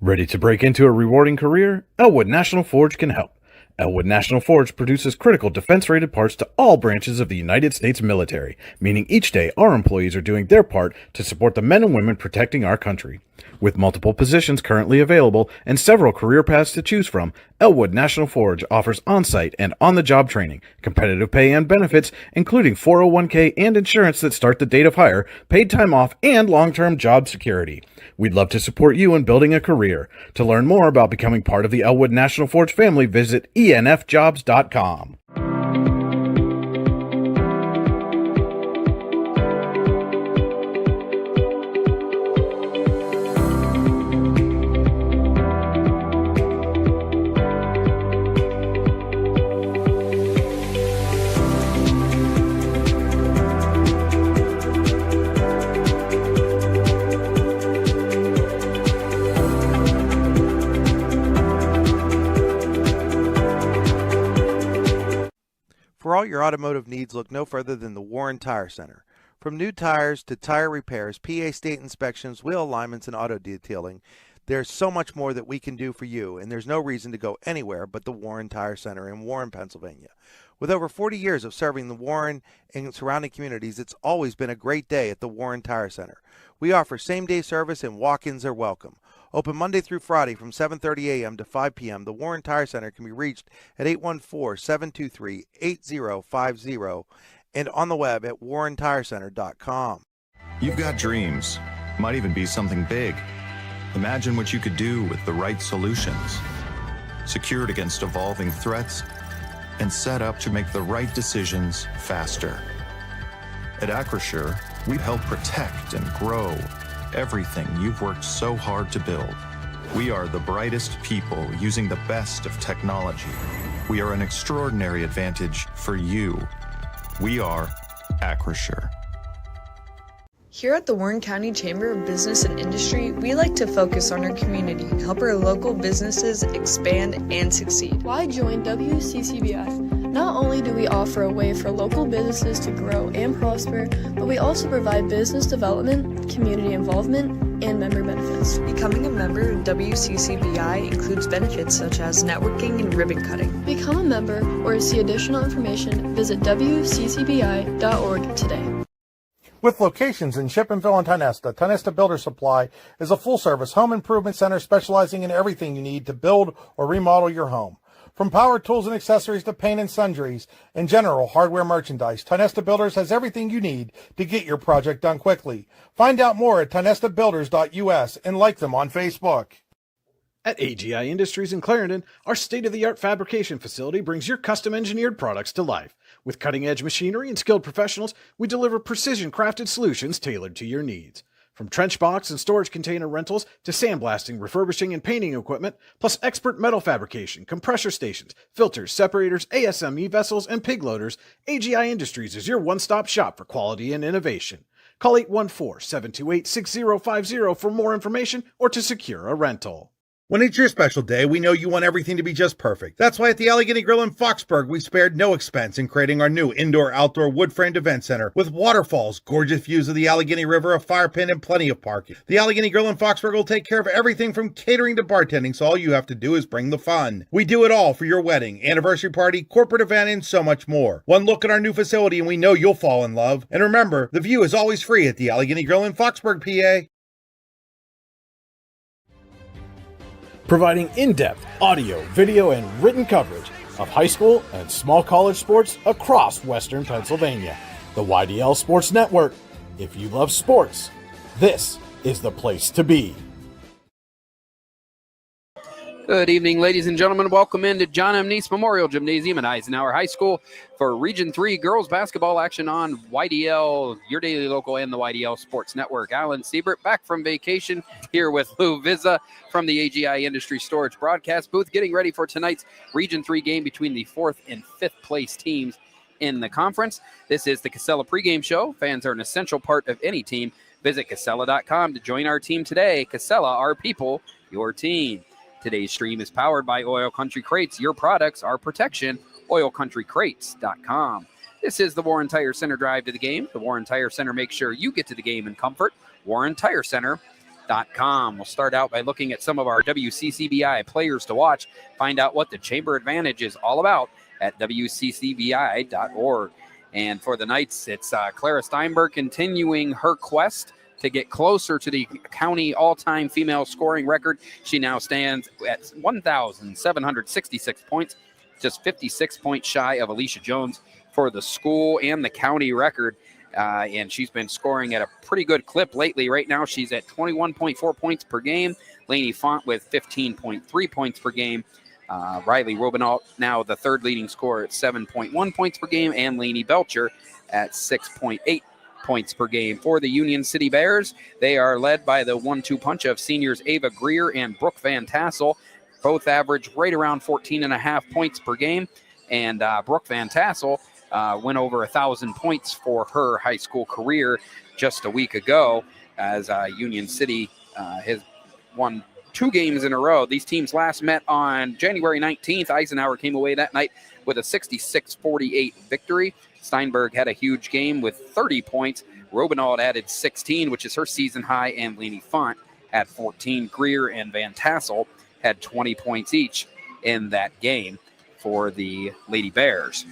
Ready to break into a rewarding career? Elwood National Forge can help. Elwood National Forge produces critical defense-rated parts to all branches of the United States military, meaning each day our employees are doing their part to support the men and women protecting our country. With multiple positions currently available and several career paths to choose from, Elwood National Forge offers on-site and on-the-job training, competitive pay and benefits, including 401k and insurance that start the date of hire, paid time off, and long-term job security. We'd love to support you in building a career. To learn more about becoming part of the Elwood National Forge family, visit enfjobs.com. For all your automotive needs, look no further than the Warren Tire Center. From new tires to tire repairs, PA state inspections, wheel alignments, and auto detailing, there's so much more that we can do for you, and there's no reason to go anywhere but the Warren Tire Center in Warren, Pennsylvania. With over 40 years of serving the Warren and surrounding communities, it's always been a great day at the Warren Tire Center. We offer same-day service and walk-ins are welcome. Open Monday through Friday from 7:30 a.m. to 5 p.m., the Warren Tire Center can be reached at 814-723-8050 and on the web at warrentirecenter.com. You've got dreams. Might even be something big. Imagine what you could do with the right solutions. Secured against evolving threats and set up to make the right decisions faster. At Acrisure, we help protect and grow everything you've worked so hard to build. We are the brightest people using the best of technology. We are an extraordinary advantage for you. We are Acrisure. Here at the Warren County Chamber of Business and Industry, we like to focus on our community, help our local businesses expand and succeed. Why join WCCBI? Not only do we offer a way for local businesses to grow and prosper, but we also provide business development, community involvement, and member benefits. Becoming a member of WCCBI includes benefits such as networking and ribbon cutting. Become a member or to see additional information, visit WCCBI.org today. With locations in Shippenville and Tionesta, Tionesta Builder Supply is a full-service home improvement center specializing in everything you need to build or remodel your home. From power tools and accessories to paint and sundries and general hardware merchandise, Tionesta Builders has everything you need to get your project done quickly. Find out more at tionestabuilders.us and like them on Facebook. At AGI Industries in Clarendon, our state-of-the-art fabrication facility brings your custom-engineered products to life. With cutting-edge machinery and skilled professionals, we deliver precision-crafted solutions tailored to your needs. From trench box and storage container rentals to sandblasting, refurbishing, and painting equipment, plus expert metal fabrication, compressor stations, filters, separators, ASME vessels, and pig loaders, AGI Industries is your one-stop shop for quality and innovation. Call 814-728-6050 for more information or to secure a rental. When it's your special day, we know you want everything to be just perfect. That's why at the Allegheny Grill in Foxburg, we spared no expense in creating our new indoor-outdoor wood-framed event center with waterfalls, gorgeous views of the Allegheny River, a fire pit, and plenty of parking. The Allegheny Grill in Foxburg will take care of everything from catering to bartending, so all you have to do is bring the fun. We do it all for your wedding, anniversary party, corporate event, and so much more. One look at our new facility and we know you'll fall in love. And remember, the view is always free at the Allegheny Grill in Foxburg, PA. Providing in-depth audio, video, and written coverage of high school and small college sports across Western Pennsylvania. The YDL Sports Network. If you love sports, this is the place to be. Good evening, ladies and gentlemen. Welcome into John M. Neese Memorial Gymnasium at Eisenhower High School for Region 3 girls basketball action on YDL, your daily local, and the YDL Sports Network. Alan Siebert back from vacation here with Lou Vizza from the AGI Industry Storage broadcast booth, getting ready for tonight's Region 3 game between the 4th and 5th place teams in the conference. This is the Casella pregame show. Fans are an essential part of any team. Visit Casella.com to join our team today. Casella, our people, your team. Today's stream is powered by Oil Country Crates. Your products, our protection. OilCountryCrates.com. This is the Warren Tire Center drive to the game. The Warren Tire Center makes sure you get to the game in comfort. Warren Tire Center, We'll start out by looking at some of our WCCBI players to watch, find out what the Chamber Advantage is all about at WCCBI.org. And for the Knights, it's Clara Steinberg continuing her quest to get closer to the county all-time female scoring record. She now stands at 1,766 points, just 56 points shy of Alicia Jones for the school and the county record. And she's been scoring at a pretty good clip lately. Right now, she's at 21.4 points per game. Lainey Font with 15.3 points per game. Riley Robinault now the third leading scorer at 7.1 points per game, and Lainey Belcher at 6.8 points per game. For the Union City Bears, they are led by the 1-2 punch of seniors Ava Greer and Brooke Van Tassel. Both average right around 14.5 points per game, and Brooke Van Tassel went over 1,000 points for her high school career just a week ago, as Union City has won 2 games in a row. These teams last met on January 19th. Eisenhower came away that night with a 66-48 victory. Steinberg had a huge game with 30 points. Robinault added 16, which is her season high, and Lainey Font had 14. Greer and Van Tassel had 20 points each in that game for the Lady Bears.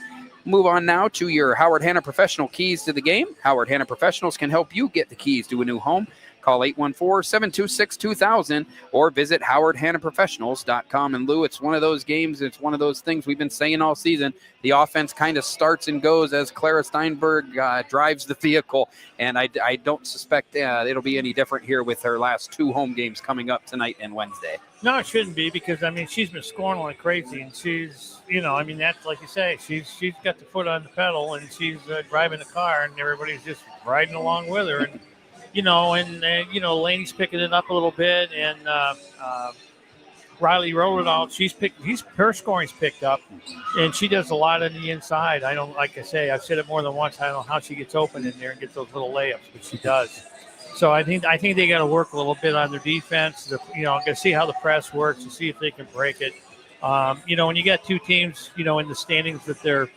Move on now to your Howard Hanna Professional keys to the game. Howard Hanna Professionals can help you get the keys to a new home. Call 814-726-2000 or visit howardhannaprofessionals.com. And Lou, it's one of those games, it's one of those things we've been saying all season. The offense kind of starts and goes as Clara Steinberg drives the vehicle, and I don't suspect it'll be any different here with her last 2 home games coming up tonight and Wednesday. No, it shouldn't be, because, I mean, she's been scoring like crazy, and she's, that's like you say, she's got the foot on the pedal, and she's driving the car, and everybody's just riding along with her. And Laney's picking it up a little bit, and Riley Robinault, her scoring's picked up, and she does a lot on the inside. Like I say, I've said it more than once, I don't know how she gets open in there and gets those little layups, but she does. So I think they got to work a little bit on their defense. Got to see how the press works and see if they can break it. When you got 2 teams, in the standings that they're,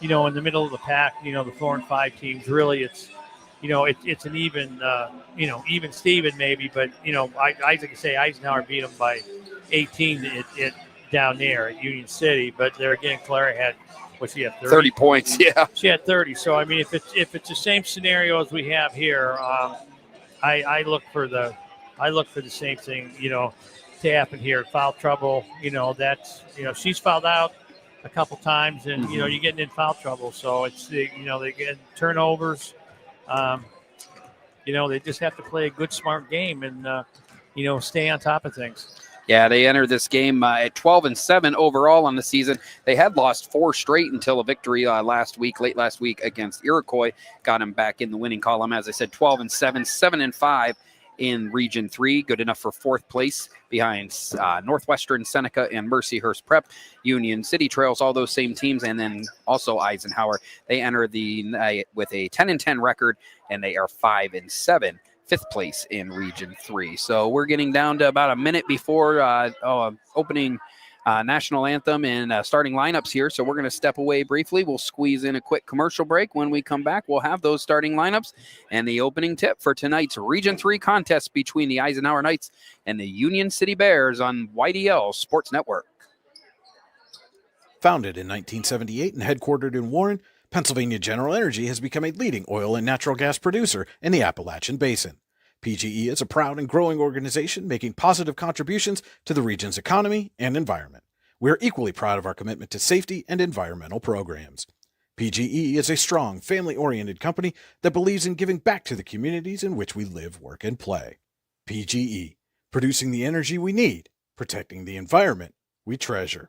in the middle of the pack, the 4 and 5 teams, really it's an even, even Steven maybe, but, I can say Eisenhower beat them by 18 down there at Union City, but there again, Clara had, she had 30 points, yeah. She had 30. So, I mean, if it's the same scenario as we have here, I look for the same thing, to happen here. Foul trouble, that's, she's fouled out a couple times, and, you're getting in foul trouble. So it's, they get turnovers. They just have to play a good, smart game and, stay on top of things. Yeah, they entered this game at 12-7 overall on the season. They had lost 4 straight until a victory late last week against Iroquois got them back in the winning column. As I said, 12-7, 7-5 in Region 3, good enough for 4th place behind Northwestern, Seneca, and Mercyhurst Prep. Union City trails all those same teams, and then also Eisenhower. They enter the night with a 10-10 record, and they are 5-7. 5th place in Region 3. So we're getting down to about a minute before opening national anthem and starting lineups here. So we're going to step away briefly. We'll squeeze in a quick commercial break. When we come back, we'll have those starting lineups and the opening tip for tonight's Region 3 contest between the Eisenhower Knights and the Union City Bears on YDL Sports Network. Founded in 1978 and headquartered in Warren, Pennsylvania General Energy has become a leading oil and natural gas producer in the Appalachian Basin. PGE is a proud and growing organization making positive contributions to the region's economy and environment. We are equally proud of our commitment to safety and environmental programs. PGE is a strong, family-oriented company that believes in giving back to the communities in which we live, work, and play. PGE, producing the energy we need, protecting the environment we treasure.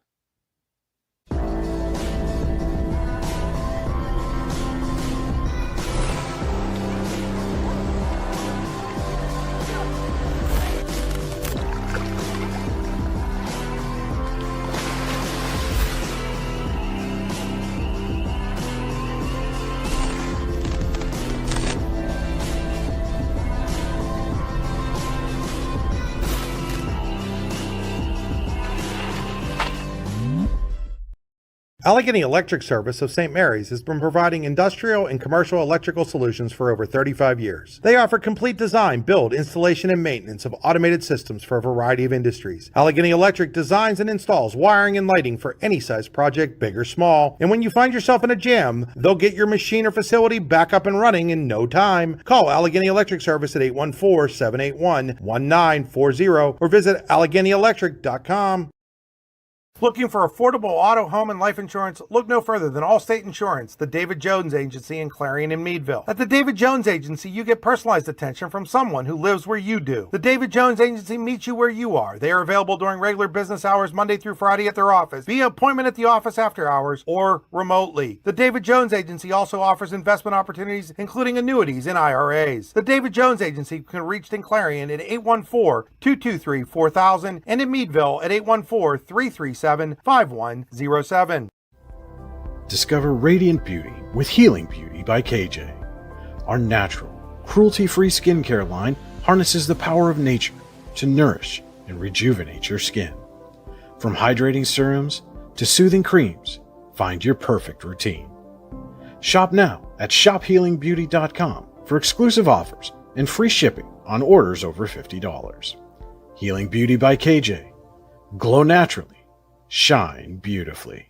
Allegheny Electric Service of St. Mary's has been providing industrial and commercial electrical solutions for over 35 years. They offer complete design, build, installation, and maintenance of automated systems for a variety of industries. Allegheny Electric designs and installs wiring and lighting for any size project, big or small. And when you find yourself in a jam, they'll get your machine or facility back up and running in no time. Call Allegheny Electric Service at 814-781-1940 or visit AlleghenyElectric.com. Looking for affordable auto, home, and life insurance? Look no further than Allstate Insurance, the David Jones Agency in Clarion and Meadville. At the David Jones Agency, you get personalized attention from someone who lives where you do. The David Jones Agency meets you where you are. They are available during regular business hours, Monday through Friday at their office, via appointment at the office after hours, or remotely. The David Jones Agency also offers investment opportunities, including annuities and IRAs. The David Jones Agency can be reached in Clarion at 814-223-4000 and in Meadville at 814-337-5107. Discover radiant beauty with Healing Beauty by KJ. Our natural, cruelty-free skincare line harnesses the power of nature to nourish and rejuvenate your skin. From hydrating serums to soothing creams, find your perfect routine. Shop now at shophealingbeauty.com for exclusive offers and free shipping on orders over $50. Healing Beauty by KJ. Glow naturally. Shine beautifully.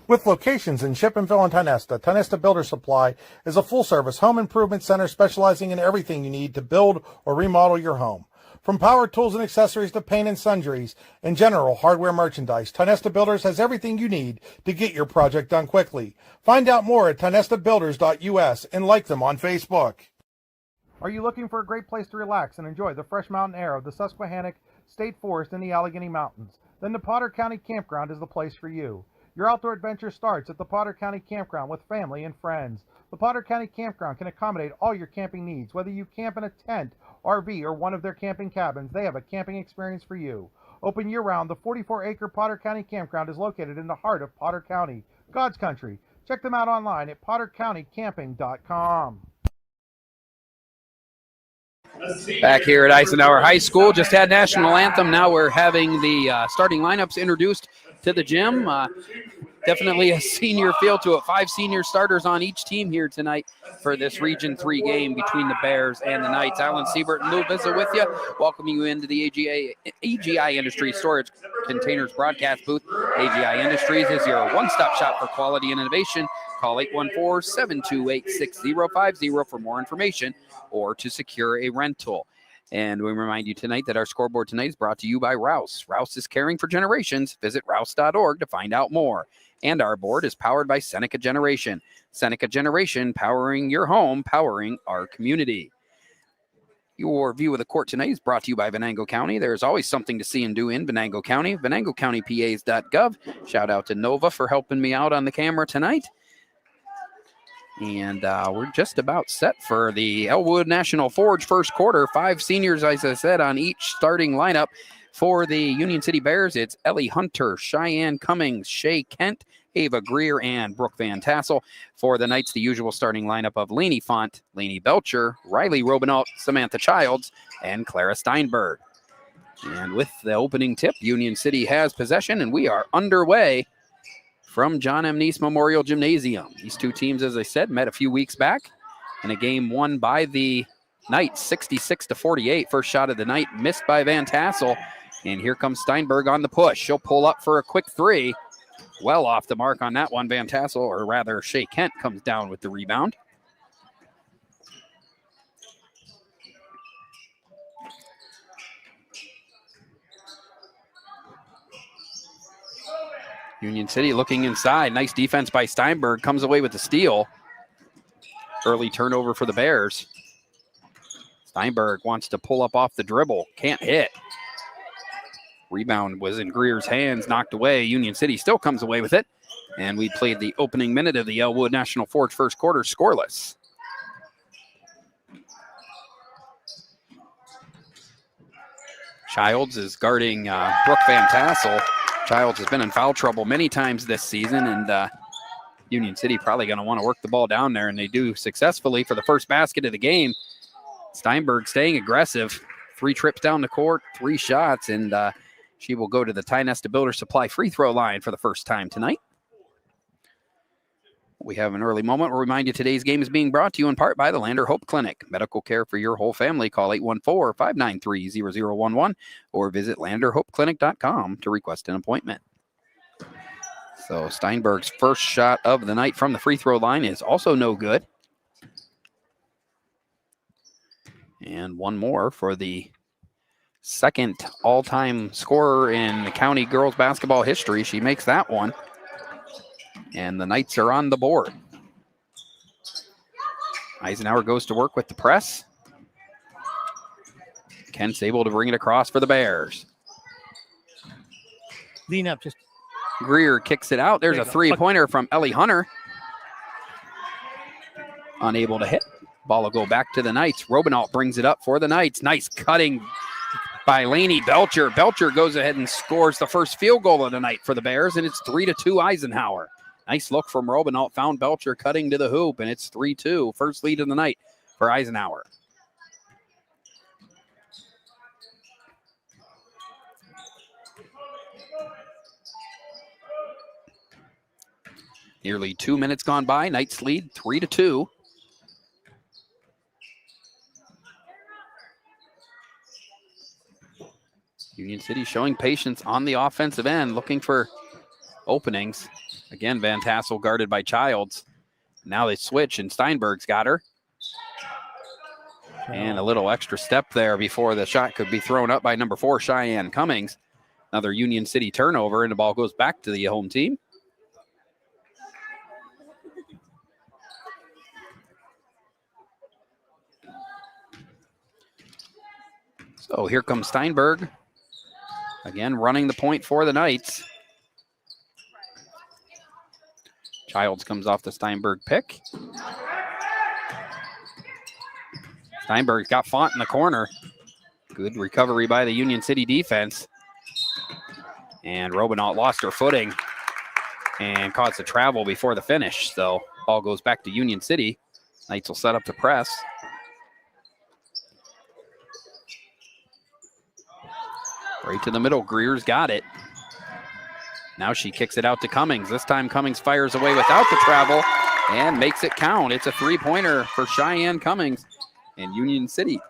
With locations in Shippenville and Tionesta, Tionesta Builder Supply is a full-service home improvement center specializing in everything you need to build or remodel your home. From power tools and accessories to paint and sundries and general hardware merchandise, Tionesta Builders has everything you need to get your project done quickly. Find out more at tionestabuilders.us and like them on Facebook. Are you looking for a great place to relax and enjoy the fresh mountain air of the Susquehannock State Forest in the Allegheny Mountains? Then the Potter County Campground is the place for you. Your outdoor adventure starts at the Potter County Campground with family and friends. The Potter County Campground can accommodate all your camping needs. Whether you camp in a tent, RV, or one of their camping cabins, they have a camping experience for you. Open year-round, the 44-acre Potter County Campground is located in the heart of Potter County, God's country. Check them out online at pottercountycamping.com. Back here at Eisenhower High School, just had national anthem. Now we're having the starting lineups introduced to the gym. Definitely a senior feel to it. 5 senior starters on each team here tonight for this Region 3 game between the Bears and the Knights. Alan Siebert and Lou Vizza with you, welcoming you into the AGI Industries Storage Containers broadcast booth. AGI Industries is your one-stop shop for quality and innovation. Call 814-728-6050 for more information or to secure a rental. And we remind you tonight that our scoreboard tonight is brought to you by Rouse. Rouse is caring for generations. Visit rouse.org to find out more. And our board is powered by Seneca Generation. Seneca Generation, powering your home, powering our community. Your view of the court tonight is brought to you by Venango County. There's always something to see and do in Venango County. VenangoCountyPAs.gov. Shout out to Nova for helping me out on the camera tonight. And we're just about set for the Elwood National Forge first quarter. 5 seniors, as I said, on each starting lineup. For the Union City Bears, it's Ellie Hunter, Cheyenne Cummings, Shay Kent, Ava Greer, and Brooke Van Tassel. For the Knights, the usual starting lineup of Lainey Font, Lainey Belcher, Riley Robinault, Samantha Childs, and Clara Steinberg. And with the opening tip, Union City has possession, and we are underway from John M. Neese Memorial Gymnasium. These two teams, as I said, met a few weeks back in a game won by the Knights, 66-48. First shot of the night missed by Van Tassel. And here comes Steinberg on the push. She'll pull up for a quick 3. Well off the mark on that one. Van Tassel, or rather Shay Kent, comes down with the rebound. Union City looking inside. Nice defense by Steinberg. Comes away with the steal. Early turnover for the Bears. Steinberg wants to pull up off the dribble. Can't hit. Rebound was in Greer's hands. Knocked away. Union City still comes away with it. And we played the opening minute of the Elwood National Forge first quarter scoreless. Childs is guarding Brooke Van Tassel. Childs has been in foul trouble many times this season, and Union City probably going to want to work the ball down there, and they do successfully for the first basket of the game. Steinberg staying aggressive. 3 trips down the court, 3 shots, and she will go to the Tionesta Builder Supply free throw line for the first time tonight. We have an early moment. We'll remind you today's game is being brought to you in part by the Lander Hope Clinic. Medical care for your whole family. Call 814-593-0011 or visit landerhopeclinic.com to request an appointment. So Steinberg's first shot of the night from the free throw line is also no good. And one more for the second all-time scorer in the county girls basketball history. She makes that one. And the Knights are on the board. Eisenhower goes to work with the press. Kent's able to bring it across for the Bears. Lean up. Just Greer kicks it out. There's a three-pointer from Ellie Hunter. Unable to hit. Ball will go back to the Knights. Robinault brings it up for the Knights. Nice cutting by Lainey Belcher. Belcher goes ahead and scores the first field goal of the night for the Bears, and it's 3-2 Eisenhower. Nice look from Robinault. Found Belcher cutting to the hoop, and it's 3-2. First lead of the night for Eisenhower. Nearly 2 minutes gone by. Knights lead 3-2. Union City showing patience on the offensive end, looking for openings. Again, Van Tassel guarded by Childs. Now they switch, and Steinberg's got her. And a little extra step there before the shot could be thrown up by number 4, Cheyenne Cummings. Another Union City turnover, and the ball goes back to the home team. So here comes Steinberg. Again, running the point for the Knights. Childs comes off the Steinberg pick. Steinberg's got Font in the corner. Good recovery by the Union City defense. And Robinault lost her footing and caused a travel before the finish. So ball goes back to Union City. Knights will set up the press. Right to the middle. Greer's got it. Now she kicks it out to Cummings. This time Cummings fires away without the travel and makes it count. It's a three-pointer for Cheyenne Cummings. And Union City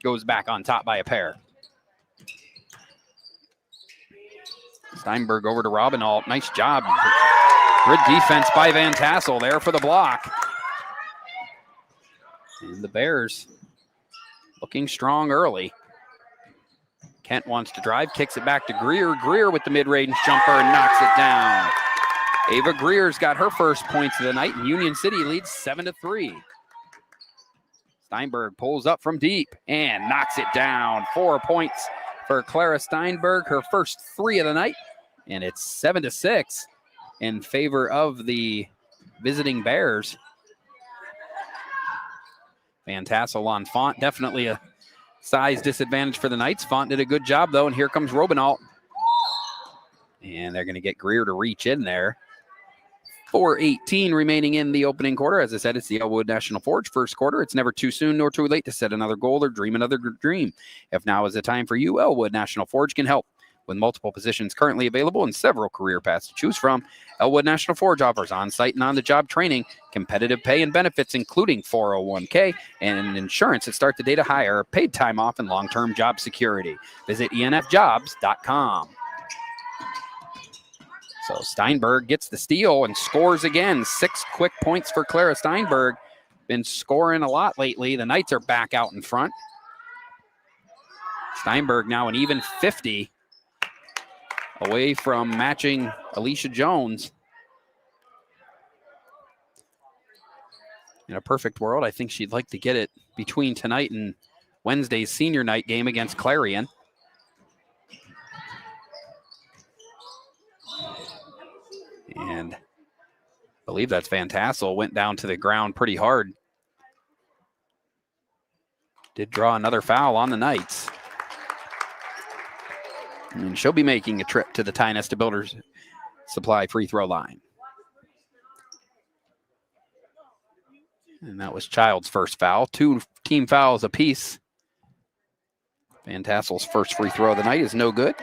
goes back on top by a pair. Steinberg over to Robinault. Nice job. Good defense by Van Tassel there for the block. And the Bears looking strong early. Kent wants to drive, kicks it back to Greer. Greer with the mid-range jumper and knocks it down. Ava Greer's got her first points of the night, and Union City leads 7-3. Steinberg pulls up from deep and knocks it down. 4 points for Clara Steinberg, her first 3 of the night, and it's 7-6 in favor of the visiting Bears. Van Tassel on Font, definitely a size disadvantage for the Knights. Font did a good job, though, and here comes Robinault. And they're going to get Greer to reach in there. 4:18 remaining in the opening quarter. As I said, it's the Elwood National Forge first quarter. It's never too soon nor too late to set another goal or dream another dream. If now is the time for you, Elwood National Forge can help. With multiple positions currently available and several career paths to choose from, Elwood National Forge offers on-site and on-the-job training, competitive pay and benefits, including 401k and insurance that start the day to hire, paid time off, and long-term job security. Visit enfjobs.com. So Steinberg gets the steal and scores again. 6 quick points for Clara Steinberg. Been scoring a lot lately. The Knights are back out in front. Steinberg now an even 50. Away from matching Alicia Jones. In a perfect world, I think she'd like to get it between tonight and Wednesday's senior night game against Clarion. And I believe that's Van Tassel. Went down to the ground pretty hard. Did draw another foul on the Knights. And she'll be making a trip to the Ty Nesta Builders Supply free throw line. And that was Child's first foul. 2 team fouls apiece. Van Tassel's first free throw of the night is no good.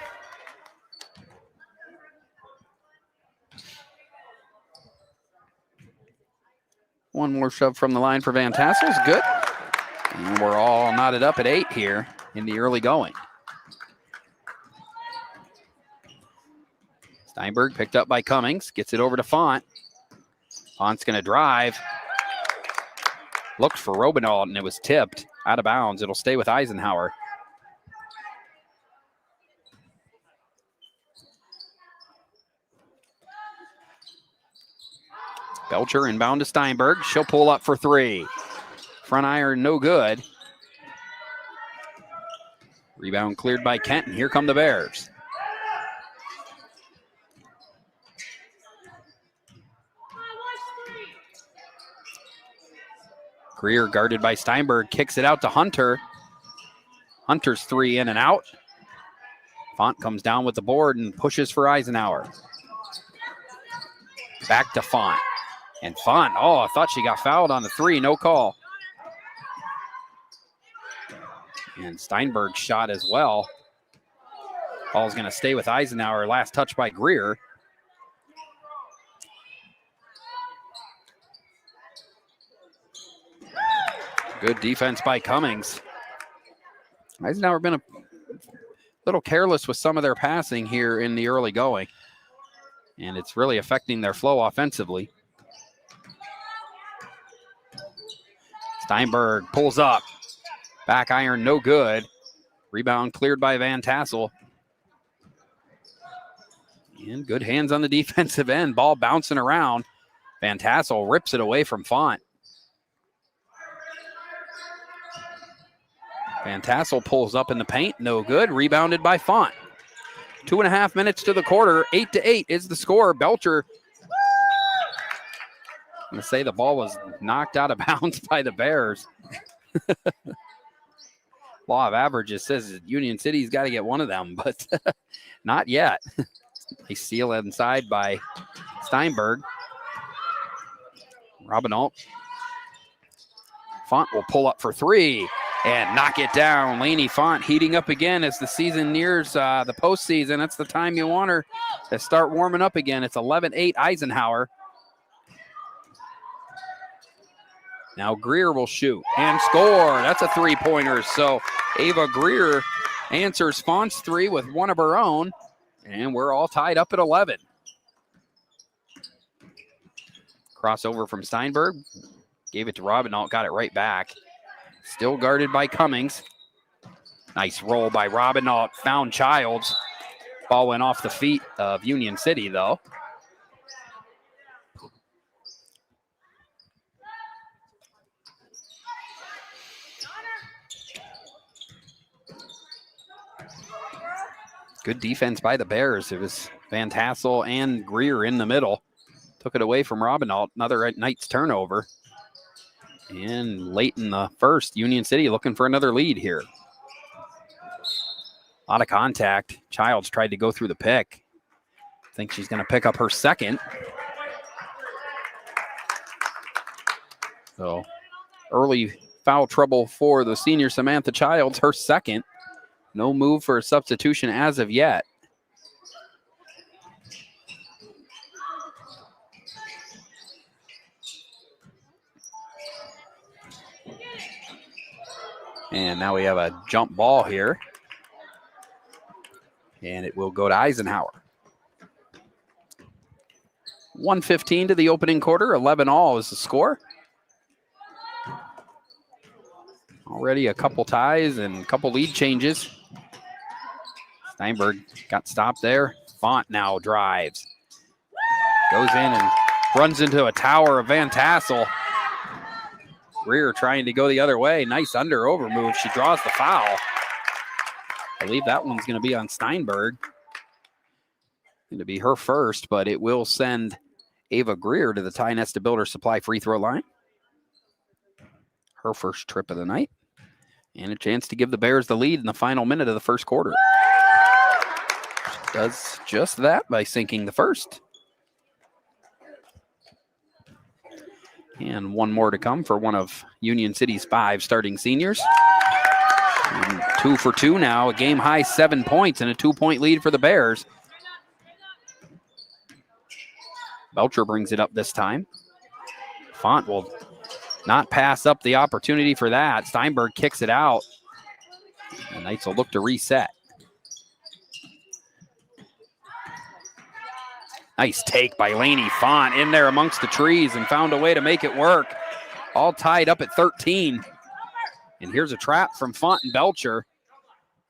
One more shove from the line for Van Tassel's good. And we're all knotted up at 8 here in the early going. Steinberg picked up by Cummings, gets it over to Font. Font's going to drive. Looked for Robinault, and it was tipped out of bounds. It'll stay with Eisenhower. Belcher inbound to Steinberg. She'll pull up for 3. Front iron, no good. Rebound cleared by Kent, and here come the Bears. Greer guarded by Steinberg, kicks it out to Hunter. Hunter's 3 in and out. Font comes down with the board and pushes for Eisenhower. Back to Font. And Font, oh, I thought she got fouled on the 3, no call. And Steinberg's shot as well. Ball's going to stay with Eisenhower. Last touch by Greer. Good defense by Cummings. Eisenhower been a little careless with some of their passing here in the early going. And it's really affecting their flow offensively. Steinberg pulls up. Back iron, no good. Rebound cleared by Van Tassel. And good hands on the defensive end. Ball bouncing around. Van Tassel rips it away from Font. Van Tassel pulls up in the paint, no good. Rebounded by Font. 2.5 minutes to the quarter. 8-8 is the score. Belcher. I'm going to say the ball was knocked out of bounds by the Bears. Law of averages says Union City's got to get one of them, but not yet. They steal inside by Steinberg. Robinault. Font will pull up for 3 and knock it down. Lainey Font heating up again as the season nears the postseason. That's the time you want her to start warming up again. It's 11-8 Eisenhower. Now Greer will shoot and score. That's a 3-pointer. So Ava Greer answers Font's 3 with one of her own, and we're all tied up at 11. Crossover from Steinberg. Gave it to Robinault, got it right back. Still guarded by Cummings. Nice roll by Robinault. Found Childs. Ball went off the feet of Union City, though. Good defense by the Bears. It was Van Tassel and Greer in the middle. Took it away from Robinault. Another Knights turnover. And late in the first, Union City looking for another lead here. A lot of contact. Childs tried to go through the pick. I think she's going to pick up her second. So early foul trouble for the senior Samantha Childs, her second. No move for a substitution as of yet. And now we have a jump ball here. And it will go to Eisenhower. 1:15 to the opening quarter. 11-all is the score. Already a couple ties and a couple lead changes. Steinberg got stopped there. Font now drives. Goes in and runs into a tower of Van Tassel. Greer trying to go the other way. Nice over move. She draws the foul. I believe that one's going to be on Steinberg. Going to be her first, but it will send Ava Greer to the Ty Nesta Builder Supply free throw line. Her first trip of the night. And a chance to give the Bears the lead in the final minute of the first quarter. Does just that by sinking the first. And one more to come for one of Union City's 5 starting seniors. And 2 for 2 now, a game high 7 points and a 2-point lead for the Bears. Belcher brings it up this time. Font will not pass up the opportunity for that. Steinberg kicks it out. The Knights will look to reset. Nice take by Laney Font in there amongst the trees and found a way to make it work. All tied up at 13. And here's a trap from Font and Belcher.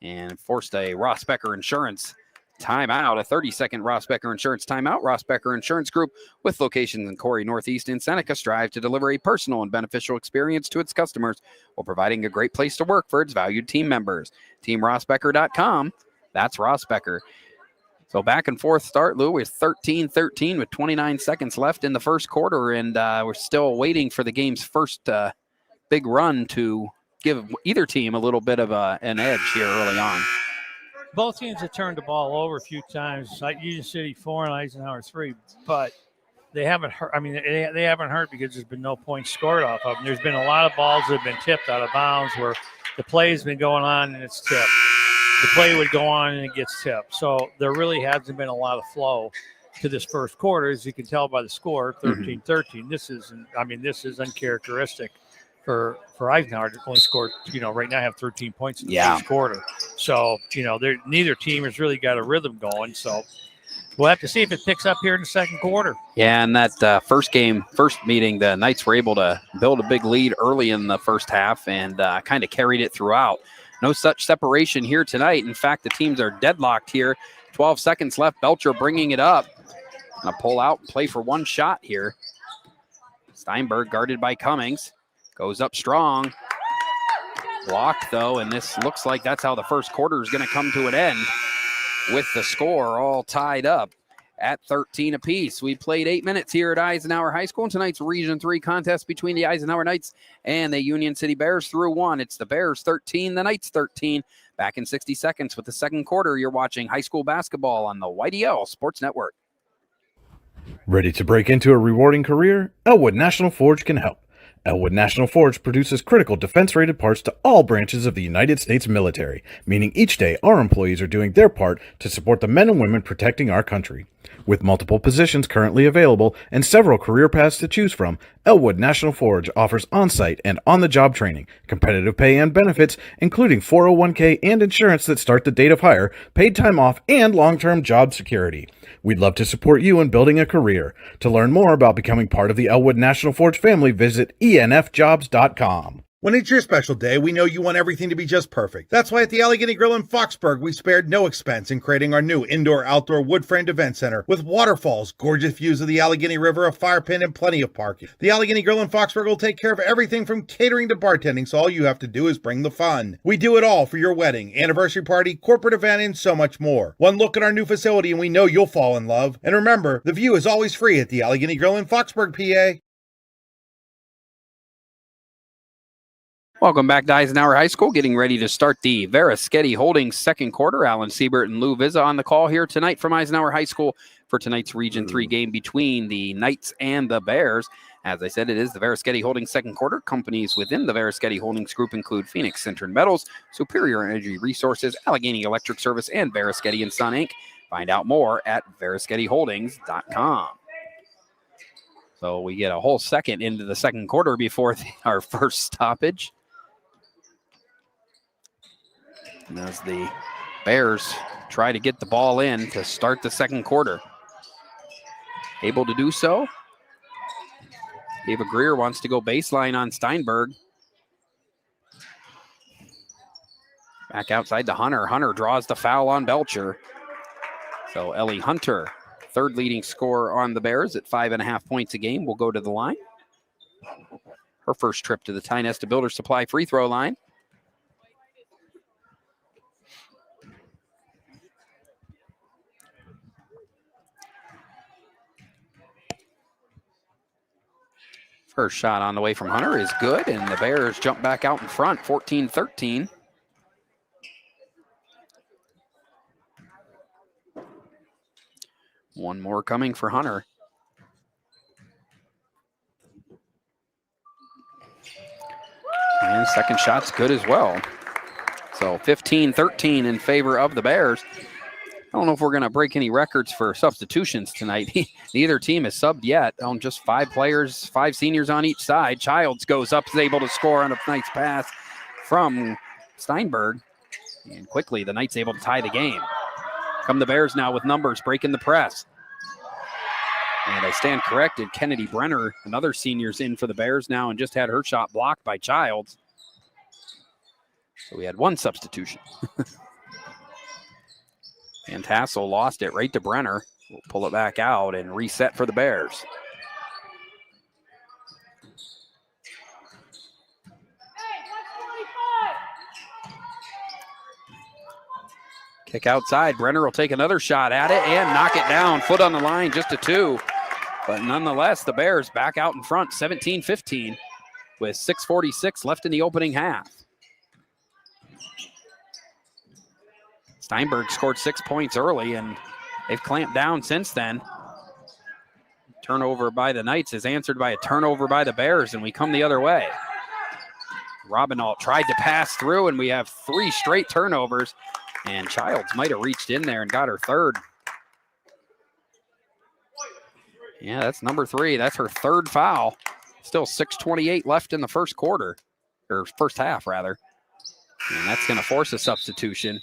And forced a Ross Becker Insurance timeout, a 30-second Ross Becker Insurance timeout. Ross Becker Insurance Group, with locations in Corey, Northeast, and Seneca, strive to deliver a personal and beneficial experience to its customers while providing a great place to work for its valued team members. TeamRossBecker.com. That's Ross Becker. So back and forth start, Lou, with 13-13 with 29 seconds left in the first quarter, and we're still waiting for the game's first big run to give either team a little bit of an edge here early on. Both teams have turned the ball over a few times, like Union City 4 and Eisenhower 3, but they haven't hurt. I mean, they haven't hurt because there's been no points scored off of them. There's been a lot of balls that have been tipped out of bounds where the play has been going on and it's tipped. The play would go on and it gets tipped. So there really hasn't been a lot of flow to this first quarter, as you can tell by the score, 13-13. This is uncharacteristic for Eisenhower. They only scored, right now have 13 points in the first quarter. So, neither team has really got a rhythm going. So we'll have to see if it picks up here in the second quarter. Yeah, and that first meeting, the Knights were able to build a big lead early in the first half and kind of carried it throughout. No such separation here tonight. In fact, the teams are deadlocked here. 12 seconds left. Belcher bringing it up. Gonna pull out and play for one shot here. Steinberg guarded by Cummings. Goes up strong. Blocked, though, and this looks like that's how the first quarter is going to come to an end with the score all tied up at 13 apiece. We played 8 minutes here at Eisenhower High School in tonight's Region 3 contest between the Eisenhower Knights and the Union City Bears through one. It's the Bears 13, the Knights 13. Back in 60 seconds with the second quarter. You're watching high school basketball on the YDL Sports Network. Ready to break into a rewarding career? Elwood National Forge can help. Elwood National Forge produces critical defense-rated parts to all branches of the United States military, meaning each day our employees are doing their part to support the men and women protecting our country. With multiple positions currently available and several career paths to choose from, Elwood National Forge offers on-site and on-the-job training, competitive pay and benefits, including 401k and insurance that start the date of hire, paid time off, and long-term job security. We'd love to support you in building a career. To learn more about becoming part of the Elwood National Forge family, visit enfjobs.com. When it's your special day, we know you want everything to be just perfect. That's why at the Allegheny Grill in Foxburg, we spared no expense in creating our new indoor-outdoor wood-framed event center with waterfalls, gorgeous views of the Allegheny River, a fire pit, and plenty of parking. The Allegheny Grill in Foxburg will take care of everything from catering to bartending, so all you have to do is bring the fun. We do it all for your wedding, anniversary party, corporate event, and so much more. One look at our new facility and we know you'll fall in love. And remember, the view is always free at the Allegheny Grill in Foxburg, PA. Welcome back to Eisenhower High School, getting ready to start the Veriskety Holdings second quarter. Alan Siebert and Lou Vizza on the call here tonight from Eisenhower High School for tonight's Region 3 game between the Knights and the Bears. As I said, it is the Veriskety Holdings second quarter. Companies within the Veriskety Holdings group include Phoenix Cintron Metals, Superior Energy Resources, Allegheny Electric Service, and Veriskety & Son, Inc. Find out more at VerisketyHoldings.com. So we get a whole second into the second quarter before our first stoppage. And as the Bears try to get the ball in to start the second quarter. Able to do so. Ava Greer wants to go baseline on Steinberg. Back outside to Hunter. Hunter draws the foul on Belcher. So Ellie Hunter, third leading scorer on the Bears at 5.5 points a game, will go to the line. Her first trip to the Tynesta Builder Supply free throw line. First shot on the way from Hunter is good, and the Bears jump back out in front, 14-13. One more coming for Hunter. And second shot's good as well. So 15-13 in favor of the Bears. I don't know if we're going to break any records for substitutions tonight. Neither team has subbed yet. On just 5 players, 5 seniors on each side. Childs goes up, is able to score on a nice pass from Steinberg. And quickly, the Knights able to tie the game. Come the Bears now with numbers, breaking the press. And I stand corrected. Kennedy Brenner, another senior's in for the Bears now and just had her shot blocked by Childs. So we had 1 substitution. And Tassel lost it right to Brenner. We'll pull it back out and reset for the Bears. Kick outside. Brenner will take another shot at it and knock it down. Foot on the line, just a 2. But nonetheless, the Bears back out in front, 17-15, with 6:46 left in the opening half. Steinberg scored 6 points early, and they've clamped down since then. Turnover by the Knights is answered by a turnover by the Bears, and we come the other way. Robinalt tried to pass through, and we have 3 straight turnovers, and Childs might have reached in there and got her 3rd. Yeah, that's number 3. That's her 3rd foul. Still 6:28 left in the first quarter, or first half, rather. And that's going to force a substitution.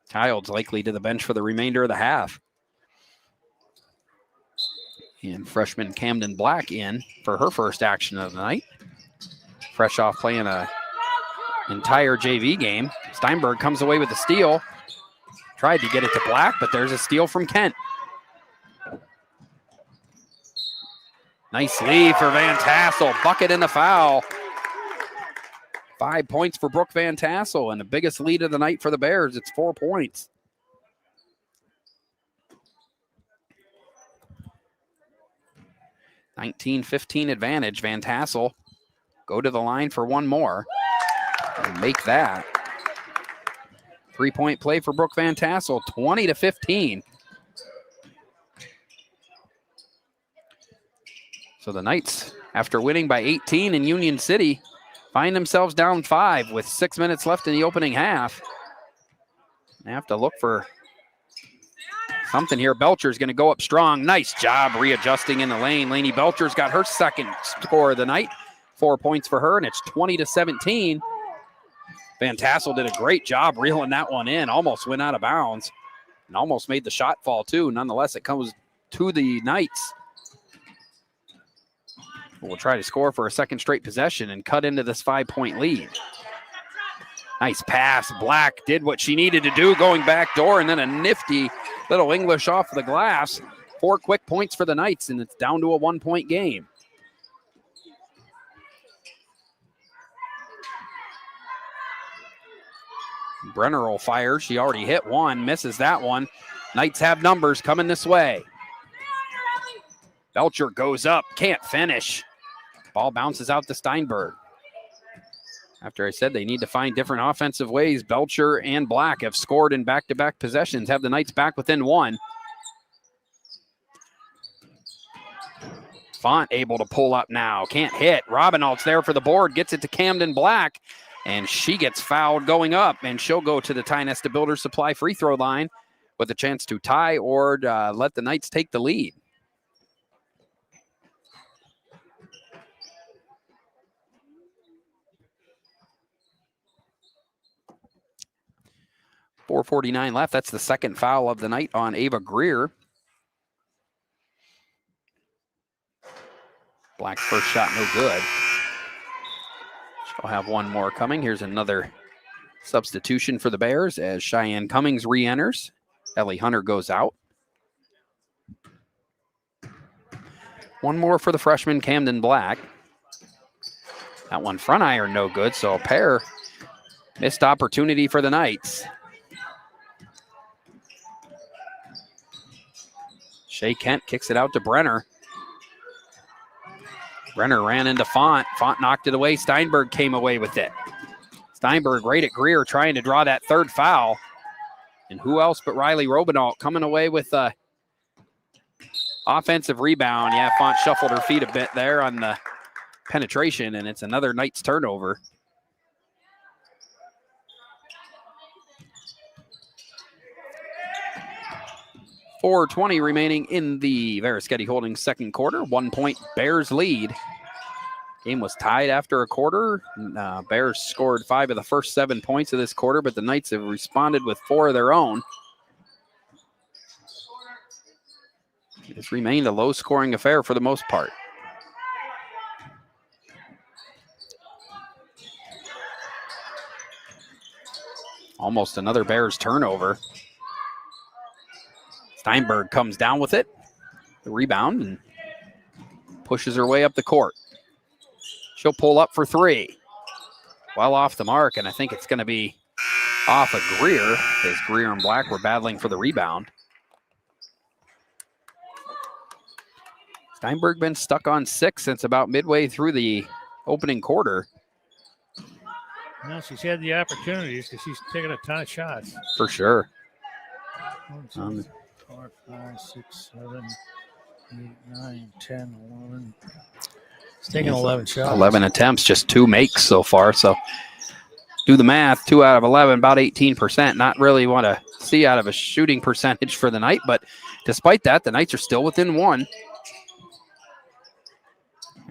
Childs likely to the bench for the remainder of the half. And freshman Camden Black in for her first action of the night. Fresh off playing a entire JV game. Steinberg comes away with the steal. Tried to get it to Black, but there's a steal from Kent. Nice lead for Van Tassel. Bucket and a foul. 5 points for Brooke Van Tassel, and the biggest lead of the night for the Bears. It's 4 points. (19-15) advantage. Van Tassel go to the line for 1 more and make that. 3-point play for Brooke Van Tassel, 20-15. So the Knights, after winning by 18 in Union City, find themselves down 5 with 6 minutes left in the opening half. They have to look for something here. Belcher's going to go up strong. Nice job readjusting in the lane. Lainey Belcher's got her 2nd score of the night. 4 points for her, and it's 20-17. Van Tassel did a great job reeling that one in. Almost went out of bounds and almost made the shot fall too. Nonetheless, it comes to the Knights. We'll try to score for a 2nd straight possession and cut into this 5-point lead. Nice pass. Black did what she needed to do, going back door, and then a nifty little English off the glass. 4 quick points for the Knights, and it's down to a 1-point game. Brenner will fire. She already hit 1, misses that one. Knights have numbers coming this way. Belcher goes up, can't finish. Ball bounces out to Steinberg. After I said they need to find different offensive ways, Belcher and Black have scored in back-to-back possessions, have the Knights back within 1. Font able to pull up now, can't hit. Robinalt's there for the board, gets it to Camden Black, and she gets fouled going up, and she'll go to the Tynesta Builders Supply free throw line with a chance to tie or let the Knights take the lead. .449 left. That's the 2nd foul of the night on Ava Greer. Black's first shot, no good. She'll have 1 more coming. Here's another substitution for the Bears as Cheyenne Cummings re-enters. Ellie Hunter goes out. 1 more for the freshman Camden Black. That one front iron, no good. So a pair missed opportunity for the Knights. Shea Kent kicks it out to Brenner. Brenner ran into Font. Font knocked it away. Steinberg came away with it. Steinberg right at Greer trying to draw that 3rd foul. And who else but Riley Robinalt coming away with a offensive rebound. Yeah, Font shuffled her feet a bit there on the penetration, and it's another Knights turnover. 4:20 remaining in the Veriskety Holdings second quarter. 1 point Bears lead. Game was tied after a quarter. Bears scored 5 of the first 7 points of this quarter, but the Knights have responded with 4 of their own. It's remained a low-scoring affair for the most part. Almost another Bears turnover. Steinberg comes down with it, the rebound, and pushes her way up the court. She'll pull up for 3. Well off the mark, and I think it's going to be off of Greer, as Greer and Black were battling for the rebound. Steinberg been stuck on 6 since about midway through the opening quarter. Well, she's had the opportunities because she's taken a ton of shots. For sure. 1, 2, 4, 5, 6, 7, 8, 9, 10, 11. It's taken 11 shots. 11 attempts, just 2 makes so far. So do the math, 2 out of 11, about 18%. Not really want to see out of a shooting percentage for the night, but despite that, the Knights are still within 1.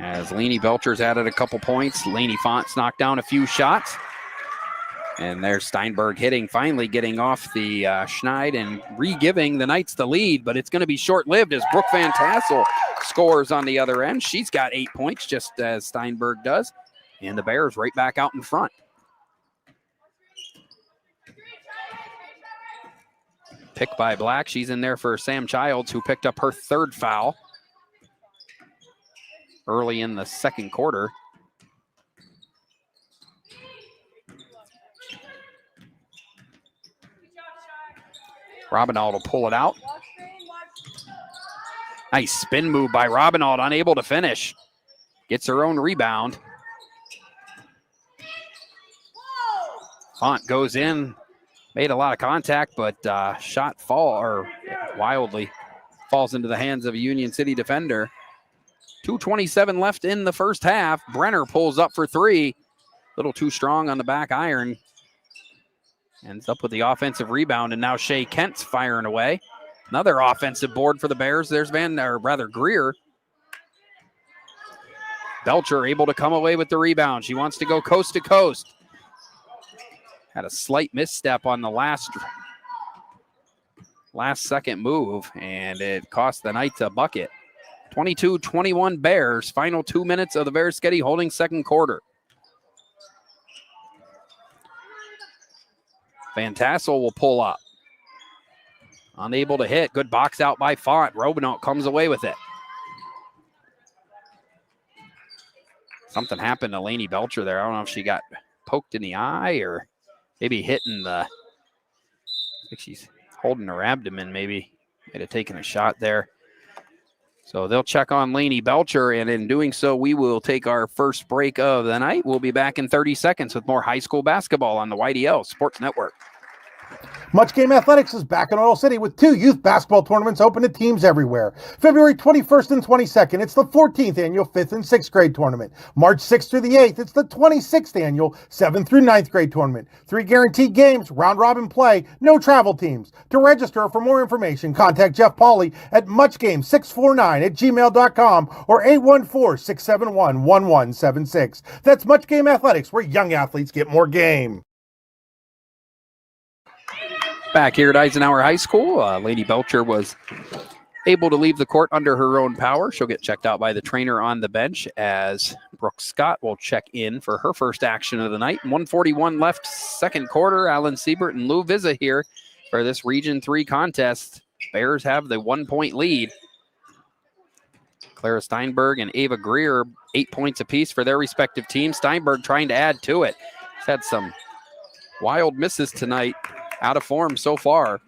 As Lainey Belcher's added a couple points, Lainey Font's knocked down a few shots. And there's Steinberg hitting, finally getting off the schneid and re-giving the Knights the lead, but it's going to be short-lived as Brooke Van Tassel scores on the other end. She's got 8 points, just as Steinberg does, and the Bears right back out in front. Pick by Black. She's in there for Sam Childs, who picked up her 3rd foul early in the second quarter. Robinald will pull it out. Nice spin move by Robinald, unable to finish. Gets her own rebound. Font goes in, made a lot of contact, but shot wildly falls into the hands of a Union City defender. 2:27 left in the first half. Brenner pulls up for 3. A little too strong on the back iron. Ends up with the offensive rebound, and now Shea Kent's firing away. Another offensive board for the Bears. There's Greer. Belcher able to come away with the rebound. She wants to go coast to coast. Had a slight misstep on the last second move, and it cost the Knights a bucket. 22-21 Bears. Final 2 minutes of the Veriskety Holdings second quarter. Van Tassel will pull up. Unable to hit. Good box out by Font. Robinot comes away with it. Something happened to Lainey Belcher there. I don't know if she got poked in the eye or maybe hitting I think she's holding her abdomen maybe. Might have taken a shot there. So they'll check on Lainey Belcher, and in doing so, we will take our first break of the night. We'll be back in 30 seconds with more high school basketball on the YDL Sports Network. Much Game Athletics is back in Oil City with 2 youth basketball tournaments open to teams everywhere. February 21st and 22nd, it's the 14th annual 5th and 6th grade tournament. March 6th through the 8th, it's the 26th annual 7th through 9th grade tournament. 3 guaranteed games, round-robin play, no travel teams. To register or for more information, contact Jeff Pauley at muchgame649@gmail.com or 814-671-1176. That's Much Game Athletics, where young athletes get more game. Back here at Eisenhower High School, Lady Belcher was able to leave the court under her own power. She'll get checked out by the trainer on the bench as Brooke Scott will check in for her first action of the night. 1:41 left, second quarter. Alan Siebert and Lou Vizza here for this Region 3 contest. Bears have the 1-point lead. Clara Steinberg and Ava Greer, 8 points apiece for their respective teams. Steinberg trying to add to it. She's had some wild misses tonight. Out of form so far.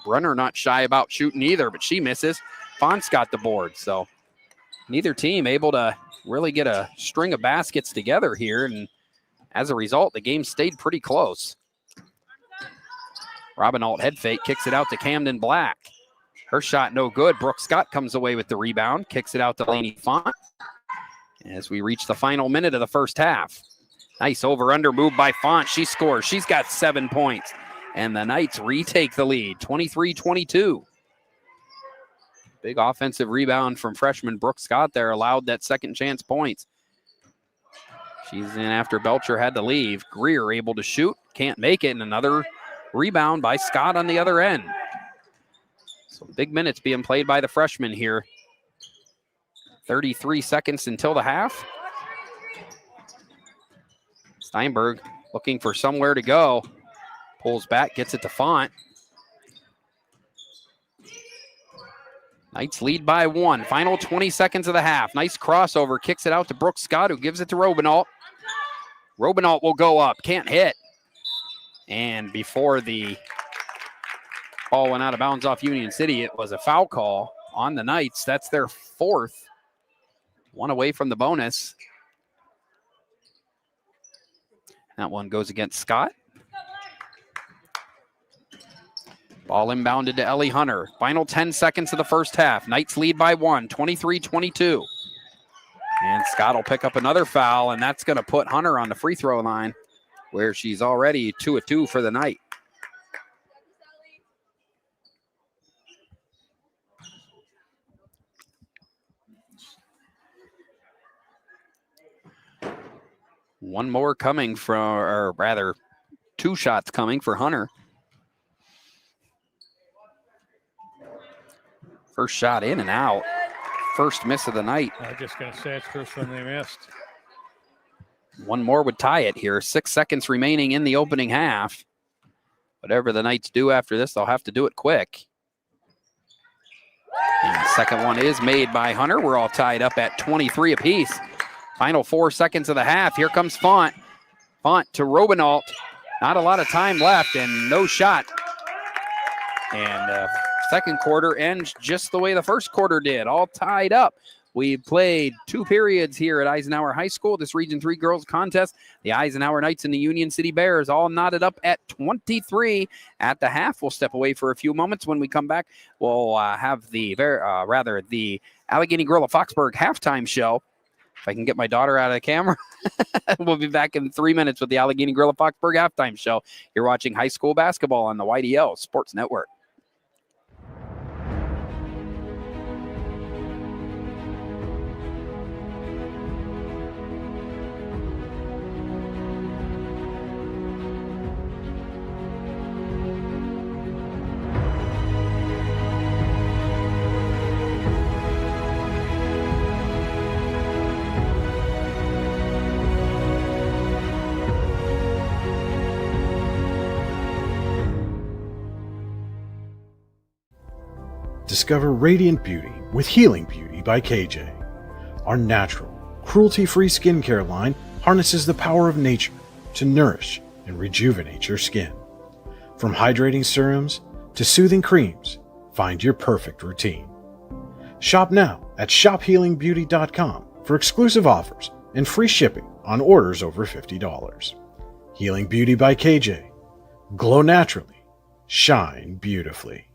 Brenner not shy about shooting either, but she misses. Font's got the board, so neither team able to really get a string of baskets together here, and as a result, the game stayed pretty close. Robinalt head fake, kicks it out to Camden Black. Her shot no good. Brooke Scott comes away with the rebound, kicks it out to Lainey Font as we reach the final minute of the first half. Nice over-under move by Font. She scores. She's got 7 points. and the Knights retake the lead, 23-22. Big offensive rebound from freshman Brooke Scott there, allowed that second chance points. She's in after Belcher had to leave. Greer able to shoot, can't make it, and another rebound by Scott on the other end. So big minutes being played by the freshman here. 33 seconds until the half. Steinberg looking for somewhere to go. Pulls back, gets it to Font. Knights lead by 1. Final 20 seconds of the half. Nice crossover. Kicks it out to Brooke Scott, who gives it to Robinault. Robinault will go up. Can't hit. And before the ball went out of bounds off Union City, it was a foul call on the Knights. That's their 4th. 1 away from the bonus. That one goes against Scott. Ball inbounded to Ellie Hunter. Final 10 seconds of the first half. Knights lead by 1, 23-22. And Scott will pick up another foul, and that's going to put Hunter on the free throw line, where she's already 2 of 2 for the night. One more coming from, or rather, 2 shots coming for Hunter. First shot in and out. First miss of the night. I was just going to say it's the first one they missed. One more would tie it here. 6 seconds remaining in the opening half. Whatever the Knights do after this, they'll have to do it quick. And the second one is made by Hunter. We're all tied up at 23 apiece. Final 4 seconds of the half. Here comes Font. Font to Robinault. Not a lot of time left and no shot. And second quarter ends just the way the first quarter did, all tied up. We played 2 periods here at Eisenhower High School, this Region 3 girls contest. The Eisenhower Knights and the Union City Bears all knotted up at 23 at the half. We'll step away for a few moments. When we come back, we'll have the Allegheny Grill of Foxburg halftime show. If I can get my daughter out of the camera, we'll be back in 3 minutes with the Allegheny Grill of Foxburg halftime show. You're watching high school basketball on the YDL Sports Network. Discover radiant beauty with Healing Beauty by KJ. Our natural, cruelty-free skincare line harnesses the power of nature to nourish and rejuvenate your skin. From hydrating serums to soothing creams, find your perfect routine. Shop now at shophealingbeauty.com for exclusive offers and free shipping on orders over $50. Healing Beauty by KJ. Glow naturally. Shine beautifully.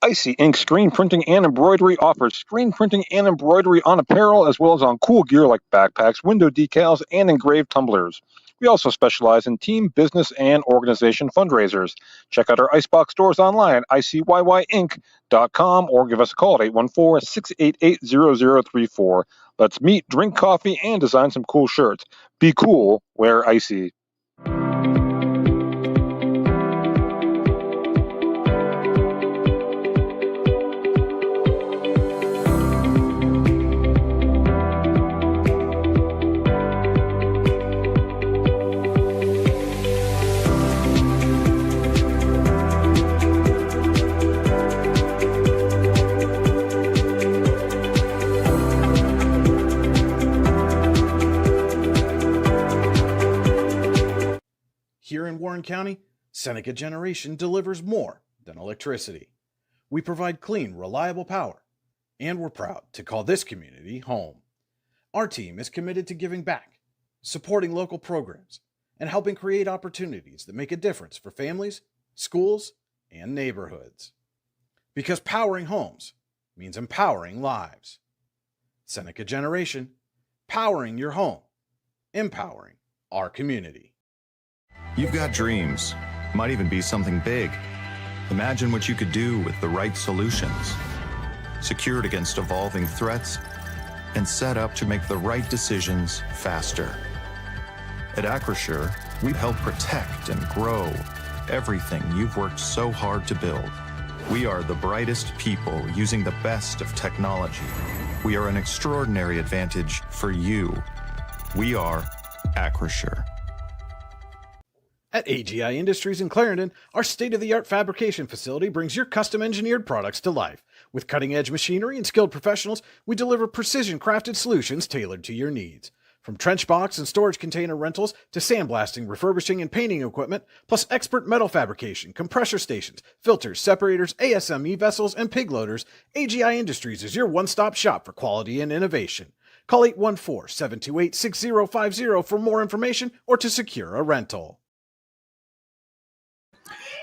Icy Ink Screen Printing and Embroidery offers screen printing and embroidery on apparel as well as on cool gear like backpacks, window decals, and engraved tumblers. We also specialize in team, business, and organization fundraisers. Check out our Icebox stores online at icyinc.com or give us a call at 814-688-0034. Let's meet, drink coffee, and design some cool shirts. Be cool, wear Icy. Here in Warren County, Seneca Generation delivers more than electricity. We provide clean, reliable power, and we're proud to call this community home. Our team is committed to giving back, supporting local programs, and helping create opportunities that make a difference for families, schools, and neighborhoods. Because powering homes means empowering lives. Seneca Generation, powering your home, empowering our community. You've got dreams. Might even be something big. Imagine what you could do with the right solutions. Secured against evolving threats and set up to make the right decisions faster. At Acrisure, we help protect and grow everything you've worked so hard to build. We are the brightest people using the best of technology. We are an extraordinary advantage for you. We are Acrisure. At AGI Industries in Clarendon, our state-of-the-art fabrication facility brings your custom-engineered products to life. With cutting-edge machinery and skilled professionals, we deliver precision-crafted solutions tailored to your needs. From trench box and storage container rentals to sandblasting, refurbishing, and painting equipment, plus expert metal fabrication, compressor stations, filters, separators, ASME vessels, and pig loaders, AGI Industries is your one-stop shop for quality and innovation. Call 814-728-6050 for more information or to secure a rental.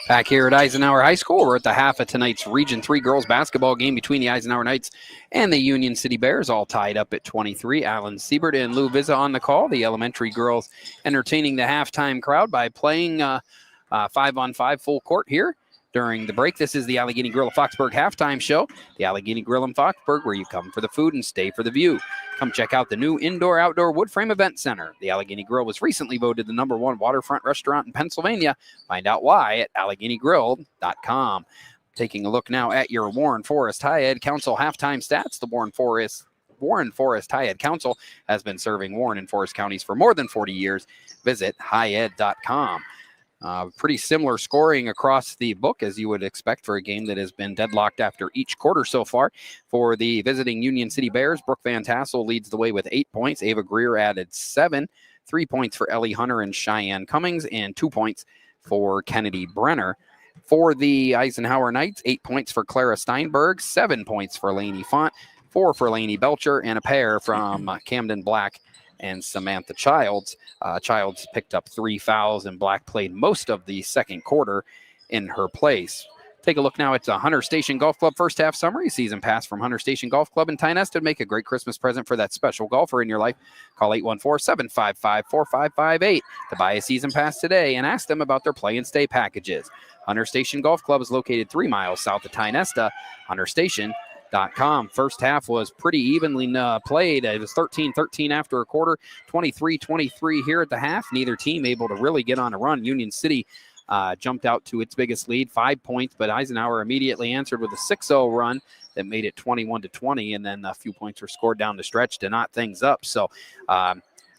Back here at Eisenhower High School, we're at the half of tonight's Region 3 girls basketball game between the Eisenhower Knights and the Union City Bears, all tied up at 23. Alan Siebert and Lou Vizza on the call. The elementary girls entertaining the halftime crowd by playing 5-on-5 full court here. During the break, this is the Allegheny Grill of Foxburg halftime show. The Allegheny Grill in Foxburg, where you come for the food and stay for the view. Come check out the new indoor-outdoor wood frame event center. The Allegheny Grill was recently voted the #1 waterfront restaurant in Pennsylvania. Find out why at AlleghenyGrill.com. Taking a look now at your Warren Forest High Ed Council halftime stats. The Warren Forest High Ed Council has been serving Warren and Forest counties for more than 40 years. Visit highed.com. Pretty similar scoring across the book, as you would expect for a game that has been deadlocked after each quarter so far. For the visiting Union City Bears, Brooke Van Tassel leads the way with 8 points. Ava Greer added 7. 3 points for Ellie Hunter and Cheyenne Cummings, and 2 points for Kennedy Brenner. For the Eisenhower Knights, 8 points for Clara Steinberg, 7 points for Lainey Font, 4 for Lainey Belcher, and a pair from Camden Black and Samantha Childs. Childs picked up 3 fouls, and Black played most of the second quarter in her place. Take a look now at the Hunter Station Golf Club first half summary. Season pass from Hunter Station Golf Club in Tynesta to make a great Christmas present for that special golfer in your life. Call 814-755-4558 to buy a season pass today and ask them about their play and stay packages. Hunter Station Golf Club is located 3 miles south of Tynesta. HunterStation.com. First half was pretty evenly played. It was 13-13 after a quarter, 23-23 here at the half. Neither team able to really get on a run. Union City jumped out to its biggest lead, 5 points, but Eisenhower immediately answered with a 6-0 run that made it 21-20, and then a few points were scored down the stretch to knot things up. So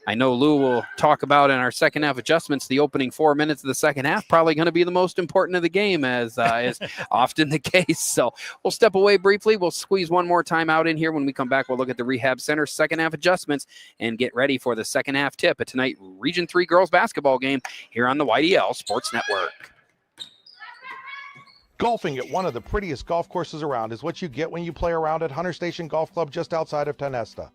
I know Lou will talk about in our second half adjustments, the opening 4 minutes of the second half probably going to be the most important of the game, as is often the case. So we'll step away briefly. We'll squeeze one more time out in here. When we come back, we'll look at the Rehab Center second half adjustments and get ready for the second half tip at tonight Region 3 girls basketball game here on the YDL Sports Network. Golfing at one of the prettiest golf courses around is what you get when you play around at Hunter Station Golf Club just outside of Tynesta.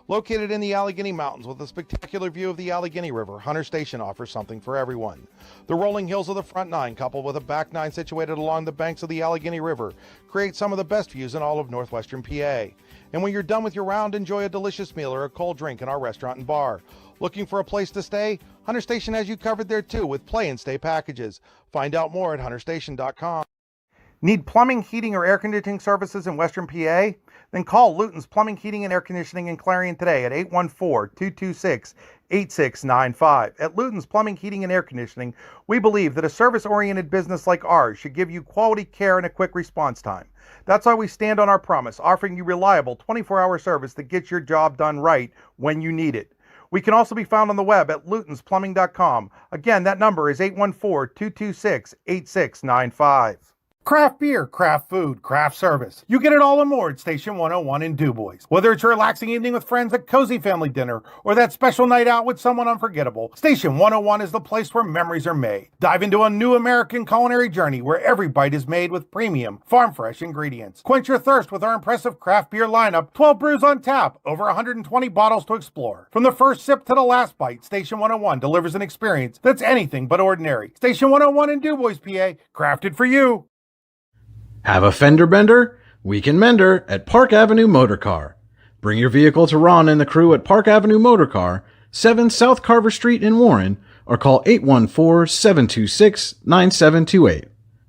Located in the Allegheny Mountains with a spectacular view of the Allegheny River, Hunter Station offers something for everyone. The rolling hills of the front nine, coupled with a back nine situated along the banks of the Allegheny River, create some of the best views in all of northwestern PA. And when you're done with your round, enjoy a delicious meal or a cold drink in our restaurant and bar. Looking for a place to stay? Hunter Station has you covered there too with play and stay packages. Find out more at hunterstation.com. Need plumbing, heating, or air conditioning services in Western PA? Then call Luton's Plumbing, Heating, and Air Conditioning in Clarion today at 814-226-8695. At Luton's Plumbing, Heating, and Air Conditioning, we believe that a service-oriented business like ours should give you quality care and a quick response time. That's why we stand on our promise, offering you reliable 24-hour service that gets your job done right when you need it. We can also be found on the web at lutonsplumbing.com. Again, that number is 814-226-8695. Craft beer, craft food, craft service. You get it all and more at Station 101 in DuBois. Whether it's a relaxing evening with friends at Cozy Family Dinner or that special night out with someone unforgettable, Station 101 is the place where memories are made. Dive into a new American culinary journey where every bite is made with premium, farm-fresh ingredients. Quench your thirst with our impressive craft beer lineup, 12 brews on tap, over 120 bottles to explore. From the first sip to the last bite, Station 101 delivers an experience that's anything but ordinary. Station 101 in DuBois, PA, crafted for you. Have a fender bender? We can mender at Park Avenue Motor Car. Bring your vehicle to Ron and the crew at Park Avenue Motor Car, 7 South Carver Street in Warren, or call 814-726-9728.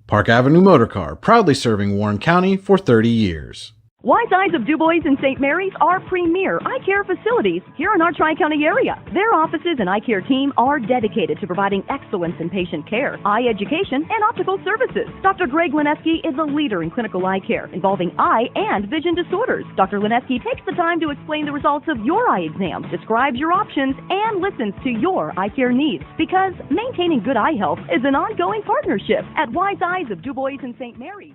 Park Avenue Motor Car, proudly serving Warren County for 30 years. Wise Eyes of DuBois and St. Mary's are premier eye care facilities here in our Tri-County area. Their offices and eye care team are dedicated to providing excellence in patient care, eye education, and optical services. Dr. Greg Lineski is a leader in clinical eye care involving eye and vision disorders. Dr. Lineski takes the time to explain the results of your eye exam, describes your options, and listens to your eye care needs, because maintaining good eye health is an ongoing partnership at Wise Eyes of DuBois and St. Mary's.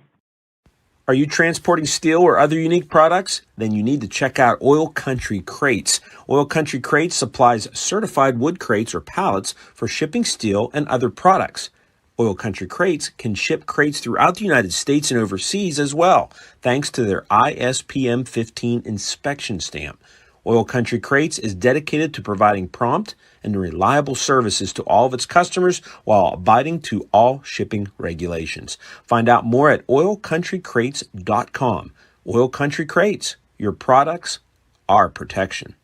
Are you transporting steel or other unique products? Then you need to check out Oil Country Crates. Oil Country Crates supplies certified wood crates or pallets for shipping steel and other products. Oil Country Crates can ship crates throughout the United States and overseas as well, thanks to their ISPM 15 inspection stamp. Oil Country Crates is dedicated to providing prompt and reliable services to all of its customers while abiding to all shipping regulations. Find out more at oilcountrycrates.com. Oil Country Crates, your products, our protection.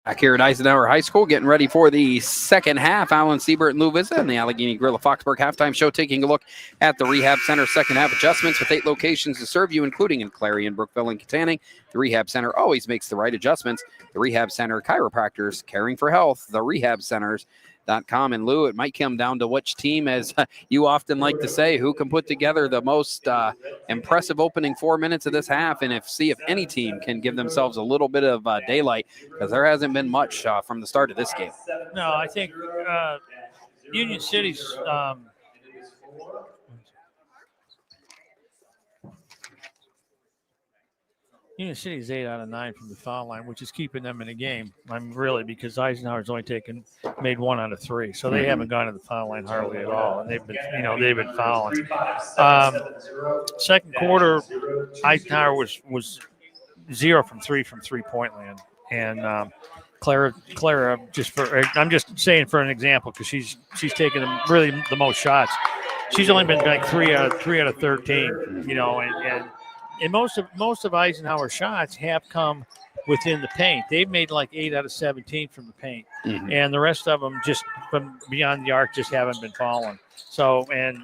Back here at Eisenhower High School, getting ready for the second half. Alan Siebert and Lou Vizza and the Allegheny Grill of Foxburg halftime show, taking a look at the Rehab Center second half adjustments with 8 locations to serve you, including in Clarion, Brookville, and Katanning. The Rehab Center always makes the right adjustments. The Rehab Center chiropractors, caring for health, the Rehab Centers.com. And Lou, it might come down to which team, as you often like to say, who can put together the most impressive opening 4 minutes of this half, and see if any team can give themselves a little bit of daylight, because there hasn't been much from the start of this game. No, I think Union City's Union City's 8 out of 9 from the foul line, which is keeping them in the game. Really, because Eisenhower's only made 1 out of 3, so they haven't gone to the foul line hardly at all, and they've been fouling. Second quarter, Eisenhower was 0 from 3 from 3-point land, and Clara, I'm just saying for an example, because she's taken really the most shots. She's only been like 3 out of 13, and most of Eisenhower's shots have come within the paint. They've made like 8 out of 17 from the paint, and the rest of them just from beyond the arc just haven't been falling. So, and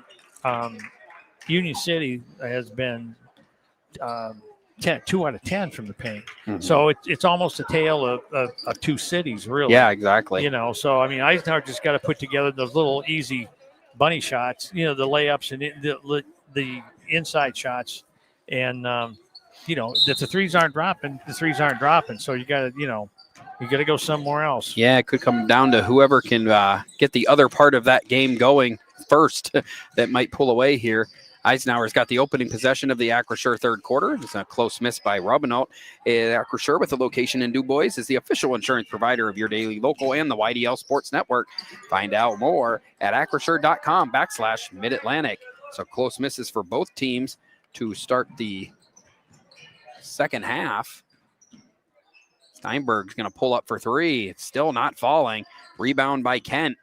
Union City has been 2 out of 10 from the paint. So it's almost a tale of two cities, really. Yeah, exactly. So I mean, Eisenhower just got to put together those little easy bunny shots, the layups and the inside shots. And if the threes aren't dropping, So you got to go somewhere else. Yeah, it could come down to whoever can get the other part of that game going first that might pull away here. Eisenhower's got the opening possession of the Acrisure third quarter. It's a close miss by Robinault. Acrisure, with a location in DuBois, is the official insurance provider of your daily local and the YDL Sports Network. Find out more at acrisure.com/Mid-Atlantic. So close misses for both teams to start the second half. Steinberg's going to pull up for 3. It's still not falling. Rebound by Kent.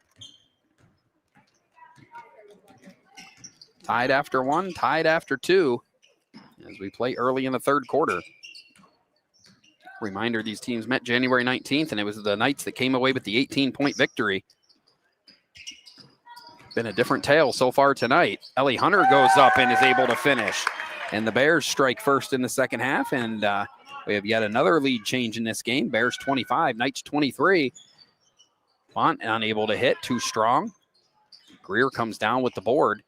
Tied after 1, tied after 2, as we play early in the third quarter. Reminder, these teams met January 19th, and it was the Knights that came away with the 18-point victory. Been a different tale so far tonight. Ellie Hunter goes up and is able to finish. And the Bears strike first in the second half, and we have yet another lead change in this game. Bears 25, Knights 23. Font unable to hit, too strong. Greer comes down with the board.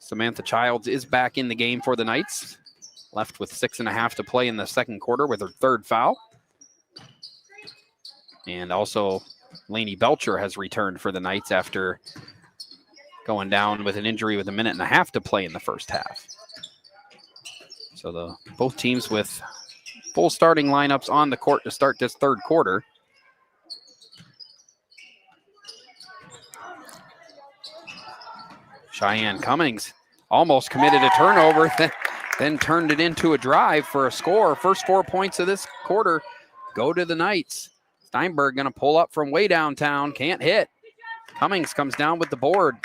Samantha Childs is back in the game for the Knights. Left with 6.5 to play in the second quarter with her third foul. And also Lainey Belcher has returned for the Knights after going down with an injury with 1.5 minutes to play in the first half. So both teams with full starting lineups on the court to start this third quarter. Cheyenne Cummings almost committed a turnover, then turned it into a drive for a score. First 4 points of this quarter go to the Knights. Steinberg going to pull up from way downtown, can't hit. Cummings comes down with the board.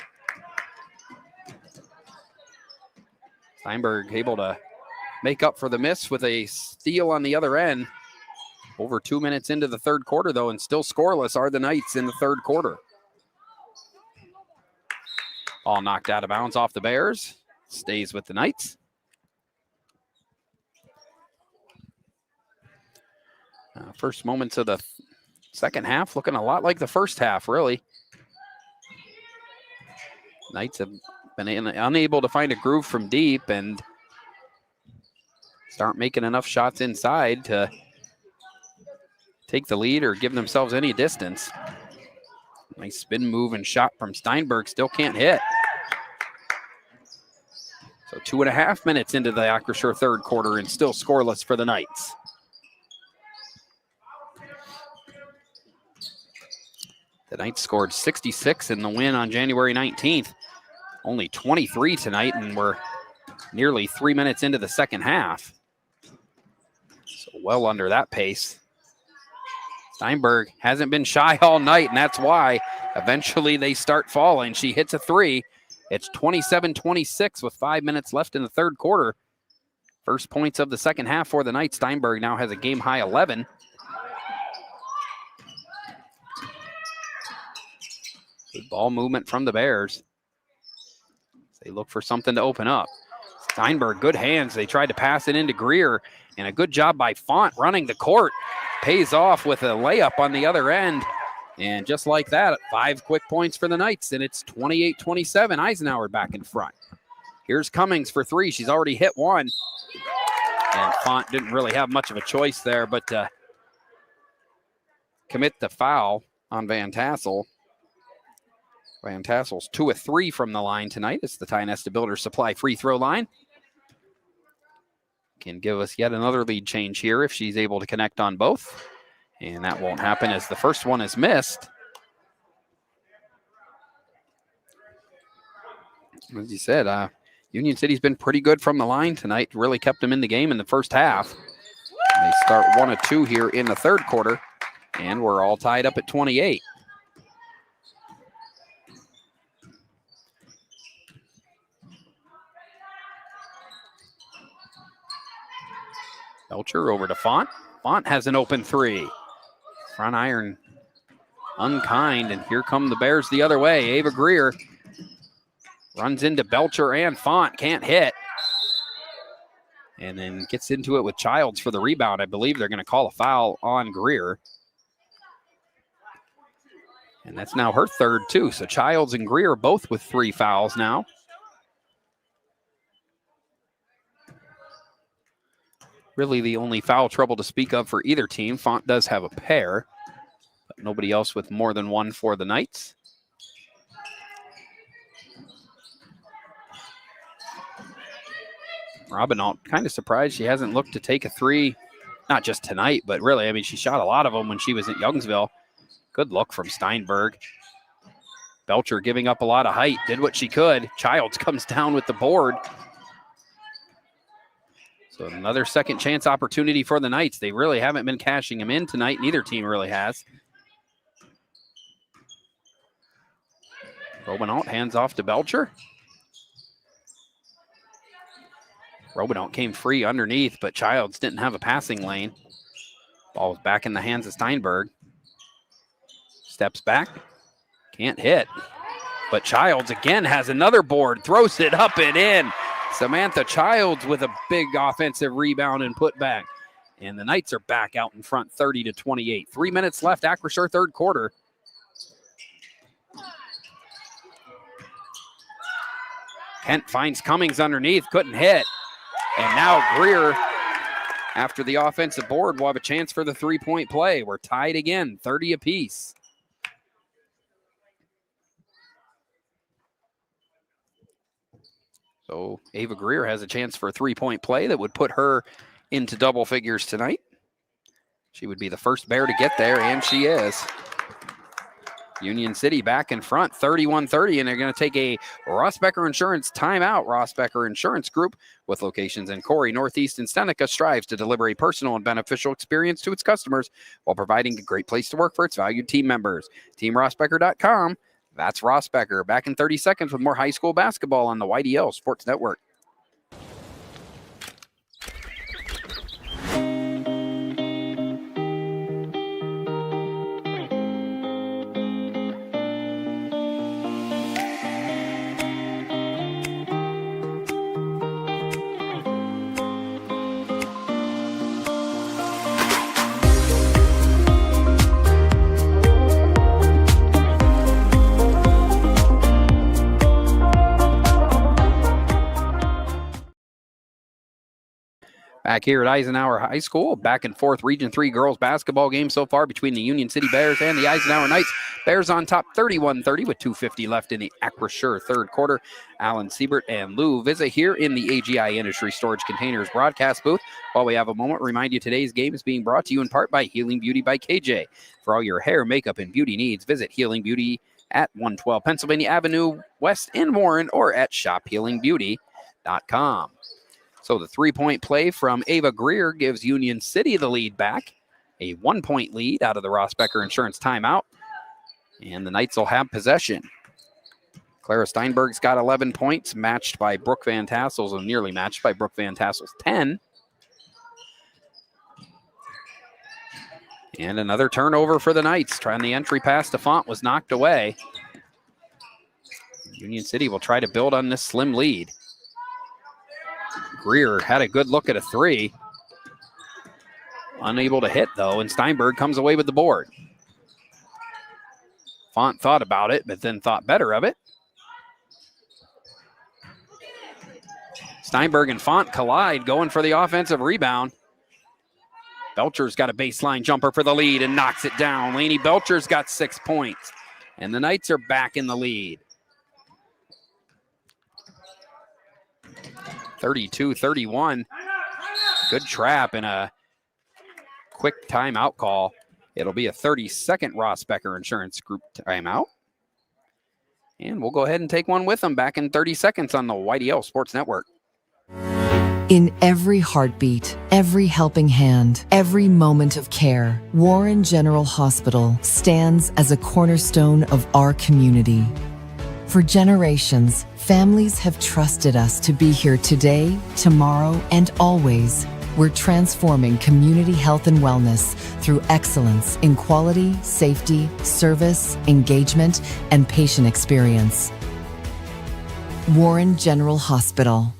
Steinberg able to make up for the miss with a steal on the other end. Over 2 minutes into the third quarter, though, and still scoreless are the Knights in the third quarter. Ball knocked out of bounds off the Bears. Stays with the Knights. First moments of the second half looking a lot like the first half, really. Knights have been unable to find a groove from deep and start making enough shots inside to take the lead or give themselves any distance. Nice spin move and shot from Steinberg, still can't hit. So 2.5 minutes into the Acrisure third quarter and still scoreless for the Knights. The Knights scored 66 in the win on January 19th. Only 23 tonight, and we're nearly 3 minutes into the second half. So well under that pace. Steinberg hasn't been shy all night, and that's why eventually they start falling. She hits a three. It's 27-26 with 5 minutes left in the third quarter. First points of the second half for the Knights. Steinberg now has a game-high 11. Good ball movement from the Bears. They look for something to open up. Steinberg, good hands. They tried to pass it into Greer, and a good job by Font running the court. Pays off with a layup on the other end. And just like that, 5 quick points for the Knights, and it's 28-27. Eisenhower back in front. Here's Cummings for three. She's already hit one. And Font didn't really have much of a choice there, but commit the foul on Van Tassel. Van Tassel's 2 of 3 from the line tonight. It's the Ty Nesta Builder Supply free throw line. Can give us yet another lead change here if she's able to connect on both. And that won't happen as the first one is missed. As you said, Union City's been pretty good from the line tonight. Really kept them in the game in the first half. They start 1 of 2 here in the third quarter. And we're all tied up at 28. Belcher over to Font. Font has an open three. Front iron unkind, and here come the Bears the other way. Ava Greer runs into Belcher and Font, can't hit. And then gets into it with Childs for the rebound. I believe they're going to call a foul on Greer. And that's now her third too. So Childs and Greer both with 3 fouls now. Really the only foul trouble to speak of for either team. Font does have a pair, but nobody else with more than 1 for the Knights. Robinault, kind of surprised she hasn't looked to take a 3, not just tonight, but really, I mean, she shot a lot of them when she was at Youngsville. Good look from Steinberg. Belcher giving up a lot of height, did what she could. Childs comes down with the board. So another second chance opportunity for the Knights. They really haven't been cashing them in tonight. Neither team really has. Robinault hands off to Belcher. Robinault came free underneath, but Childs didn't have a passing lane. Ball was back in the hands of Steinberg. Steps back, can't hit. But Childs again has another board, throws it up and in. Samantha Childs with a big offensive rebound and put back. And the Knights are back out in front 30-28. 3 minutes left, Acrisure third quarter. Kent finds Cummings underneath, couldn't hit. And now Greer, after the offensive board, will have a chance for the three-point play. We're tied again, 30 apiece. So Ava Greer has a chance for a three-point play that would put her into double figures tonight. She would be the first Bear to get there, and she is. Union City back in front, 31-30, and they're going to take a Ross Becker Insurance timeout. Ross Becker Insurance Group, with locations in Corey, Northeast, and Seneca, strives to deliver a personal and beneficial experience to its customers while providing a great place to work for its valued team members. TeamRossBecker.com. That's Ross Becker. Back in 30 seconds with more high school basketball on the YDL Sports Network. Back here at Eisenhower High School, back and forth Region 3 girls basketball game so far between the Union City Bears and the Eisenhower Knights. Bears on top 31-30 with 2:50 left in the Acrisure third quarter. Alan Siebert and Lou Vizza here in the AGI Industry Storage Containers broadcast booth. While we have a moment, remind you today's game is being brought to you in part by Healing Beauty by KJ. For all your hair, makeup, and beauty needs, visit Healing Beauty at 112 Pennsylvania Avenue West in Warren or at shophealingbeauty.com. So the three-point play from Ava Greer gives Union City the lead back. A 1-point lead out of the Ross Becker Insurance timeout. And the Knights will have possession. Clara Steinberg's got 11 points, matched by Brooke Van Tassel's, or nearly matched by Brooke Van Tassel's 10. And another turnover for the Knights. Trying the entry pass to Font was knocked away. Union City will try to build on this slim lead. Greer had a good look at a three. Unable to hit, though, and Steinberg comes away with the board. Font thought about it, but then thought better of it. Steinberg and Font collide, going for the offensive rebound. Belcher's got a baseline jumper for the lead and knocks it down. Lainey Belcher's got 6 points, and the Knights are back in the lead. 32-31. Good trap and a quick timeout call. It'll be a 30-second Ross Becker Insurance Group timeout. And we'll go ahead and take one with them back in 30 seconds on the YDL Sports Network. In every heartbeat, every helping hand, every moment of care, Warren General Hospital stands as a cornerstone of our community. For generations, families have trusted us to be here today, tomorrow, and always. We're transforming community health and wellness through excellence in quality, safety, service, engagement, and patient experience. Warren General Hospital.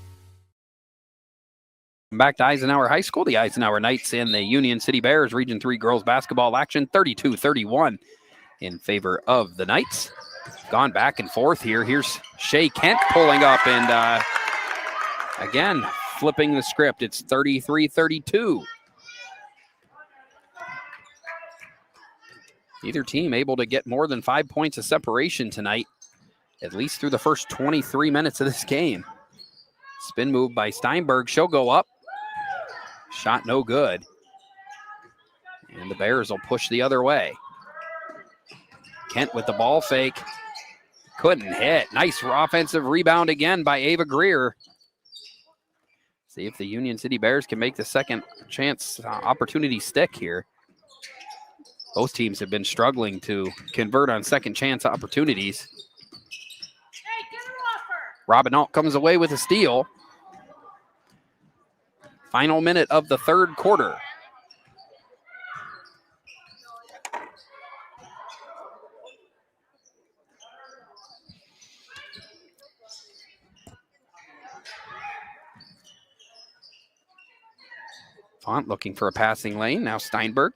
Back to Eisenhower High School, the Eisenhower Knights and the Union City Bears, Region 3 girls basketball action, 32-31 in favor of the Knights. Gone back and forth here. Here's Shea Kent pulling up and again, flipping the script. It's 33-32. Neither team able to get more than 5 points of separation tonight, at least through the first 23 minutes of this game. Spin move by Steinberg. She'll go up. Shot no good. And the Bears will push the other way. Kent with the ball fake. Couldn't hit. Nice offensive rebound again by Ava Greer. See if the Union City Bears can make the second chance opportunity stick here. Both teams have been struggling to convert on second chance opportunities. Robin Alt comes away with a steal. Final minute of the third quarter. Font looking for a passing lane. Now Steinberg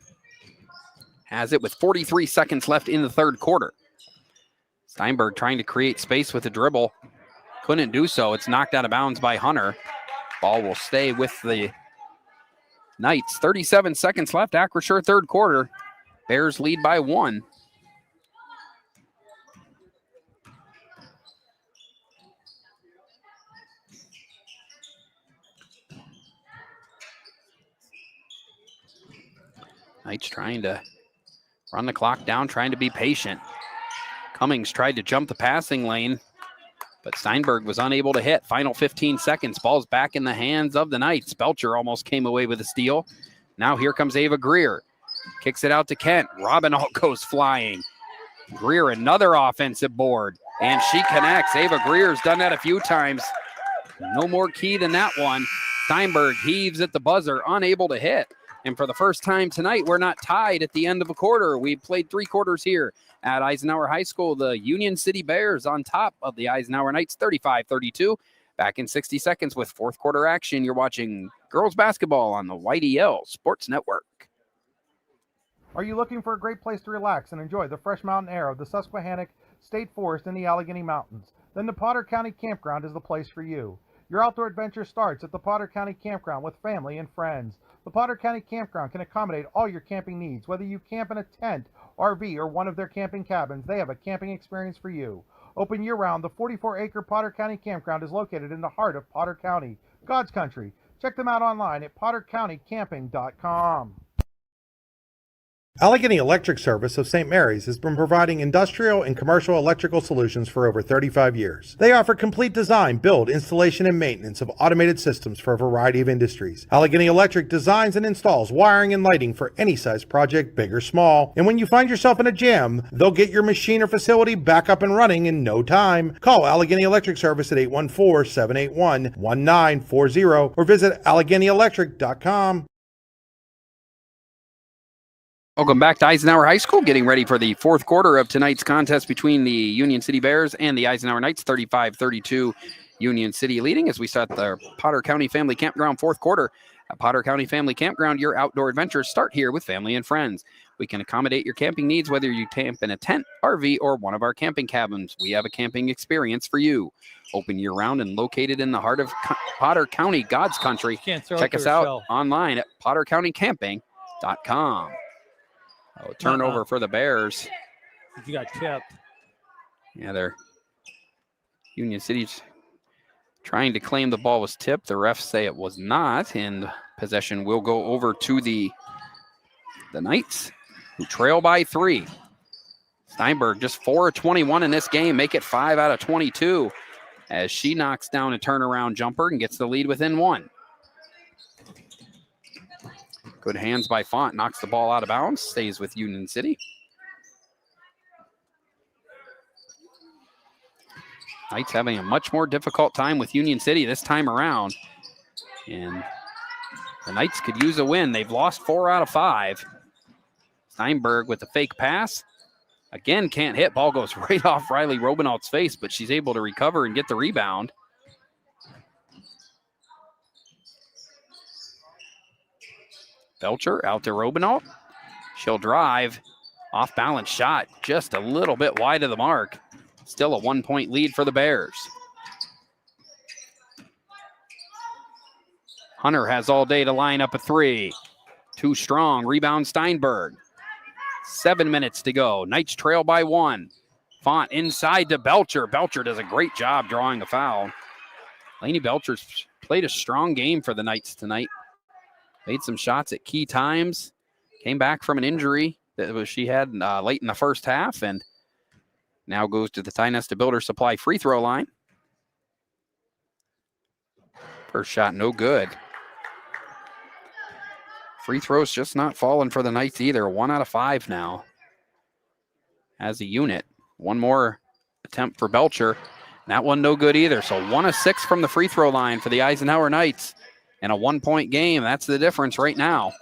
has it with 43 seconds left in the third quarter. Steinberg trying to create space with a dribble. Couldn't do so. It's knocked out of bounds by Hunter. Ball will stay with the Knights. 37 seconds left. Acrisure third quarter. Bears lead by 1. Knights trying to run the clock down, trying to be patient. Cummings tried to jump the passing lane, but Steinberg was unable to hit. Final 15 seconds. Ball's back in the hands of the Knights. Belcher almost came away with a steal. Now here comes Ava Greer. Kicks it out to Kent. Robin Alt goes flying. Greer another offensive board, and she connects. Ava Greer's done that a few times. No more key than that one. Steinberg heaves at the buzzer, unable to hit. And for the first time tonight, we're not tied at the end of a quarter. We played 3 quarters here at Eisenhower High School. The Union City Bears on top of the Eisenhower Knights, 35-32. Back in 60 seconds with fourth quarter action. You're watching girls basketball on the YDL Sports Network. Are you looking for a great place to relax and enjoy the fresh mountain air of the Susquehannock State Forest in the Allegheny Mountains? Then the Potter County Campground is the place for you. Your outdoor adventure starts at the Potter County Campground with family and friends. The Potter County Campground can accommodate all your camping needs. Whether you camp in a tent, RV, or one of their camping cabins, they have a camping experience for you. Open year-round, the 44-acre Potter County Campground is located in the heart of Potter County, God's country. Check them out online at pottercountycamping.com. Allegheny Electric Service of St. Mary's has been providing industrial and commercial electrical solutions for over 35 years. They offer complete design, build, installation, and maintenance of automated systems for a variety of industries. Allegheny Electric designs and installs wiring and lighting for any size project, big or small. And when you find yourself in a jam, they'll get your machine or facility back up and running in no time. Call Allegheny Electric Service at 814-781-1940 or visit AlleghenyElectric.com. Welcome back to Eisenhower High School, getting ready for the fourth quarter of tonight's contest between the Union City Bears and the Eisenhower Knights. 35-32 Union City leading as we start the Potter County Family Campground fourth quarter. At Potter County Family Campground, your outdoor adventures start here with family and friends. We can accommodate your camping needs, whether you camp in a tent, RV, or one of our camping cabins. We have a camping experience for you. Open year-round and located in the heart of Potter County, God's country. Check us out online at pottercountycamping.com. Oh, turnover for the Bears. You got tipped. Yeah, they're Union City's trying to claim the ball was tipped. The refs say it was not, and possession will go over to the Knights, who trail by 3. Steinberg just 4 of 21 in this game, make it 5 out of 22 as she knocks down a turnaround jumper and gets the lead within 1. Good hands by Font, knocks the ball out of bounds, stays with Union City. Knights having a much more difficult time with Union City this time around. And the Knights could use a win. They've lost 4 out of 5. Steinberg with a fake pass. Again, can't hit. Ball goes right off Riley Robinault's face, but she's able to recover and get the rebound. Belcher out to Robinault. She'll drive. Off balance shot, just a little bit wide of the mark. Still a 1-point lead for the Bears. Hunter has all day to line up a 3. Too strong. Rebound Steinberg. 7 minutes to go. Knights trail by 1. Font inside to Belcher. Belcher does a great job drawing a foul. Lainey Belcher's played a strong game for the Knights tonight. Made some shots at key times. Came back from an injury that she had late in the first half, and now goes to the Ty-Nesta Builder Supply free throw line. First shot, no good. Free throws just not falling for the Knights either. 1 out of 5 now as a unit. One more attempt for Belcher. That one no good either. So 1 of 6 from the free throw line for the Eisenhower Knights. And a 1-point game. That's the difference right now.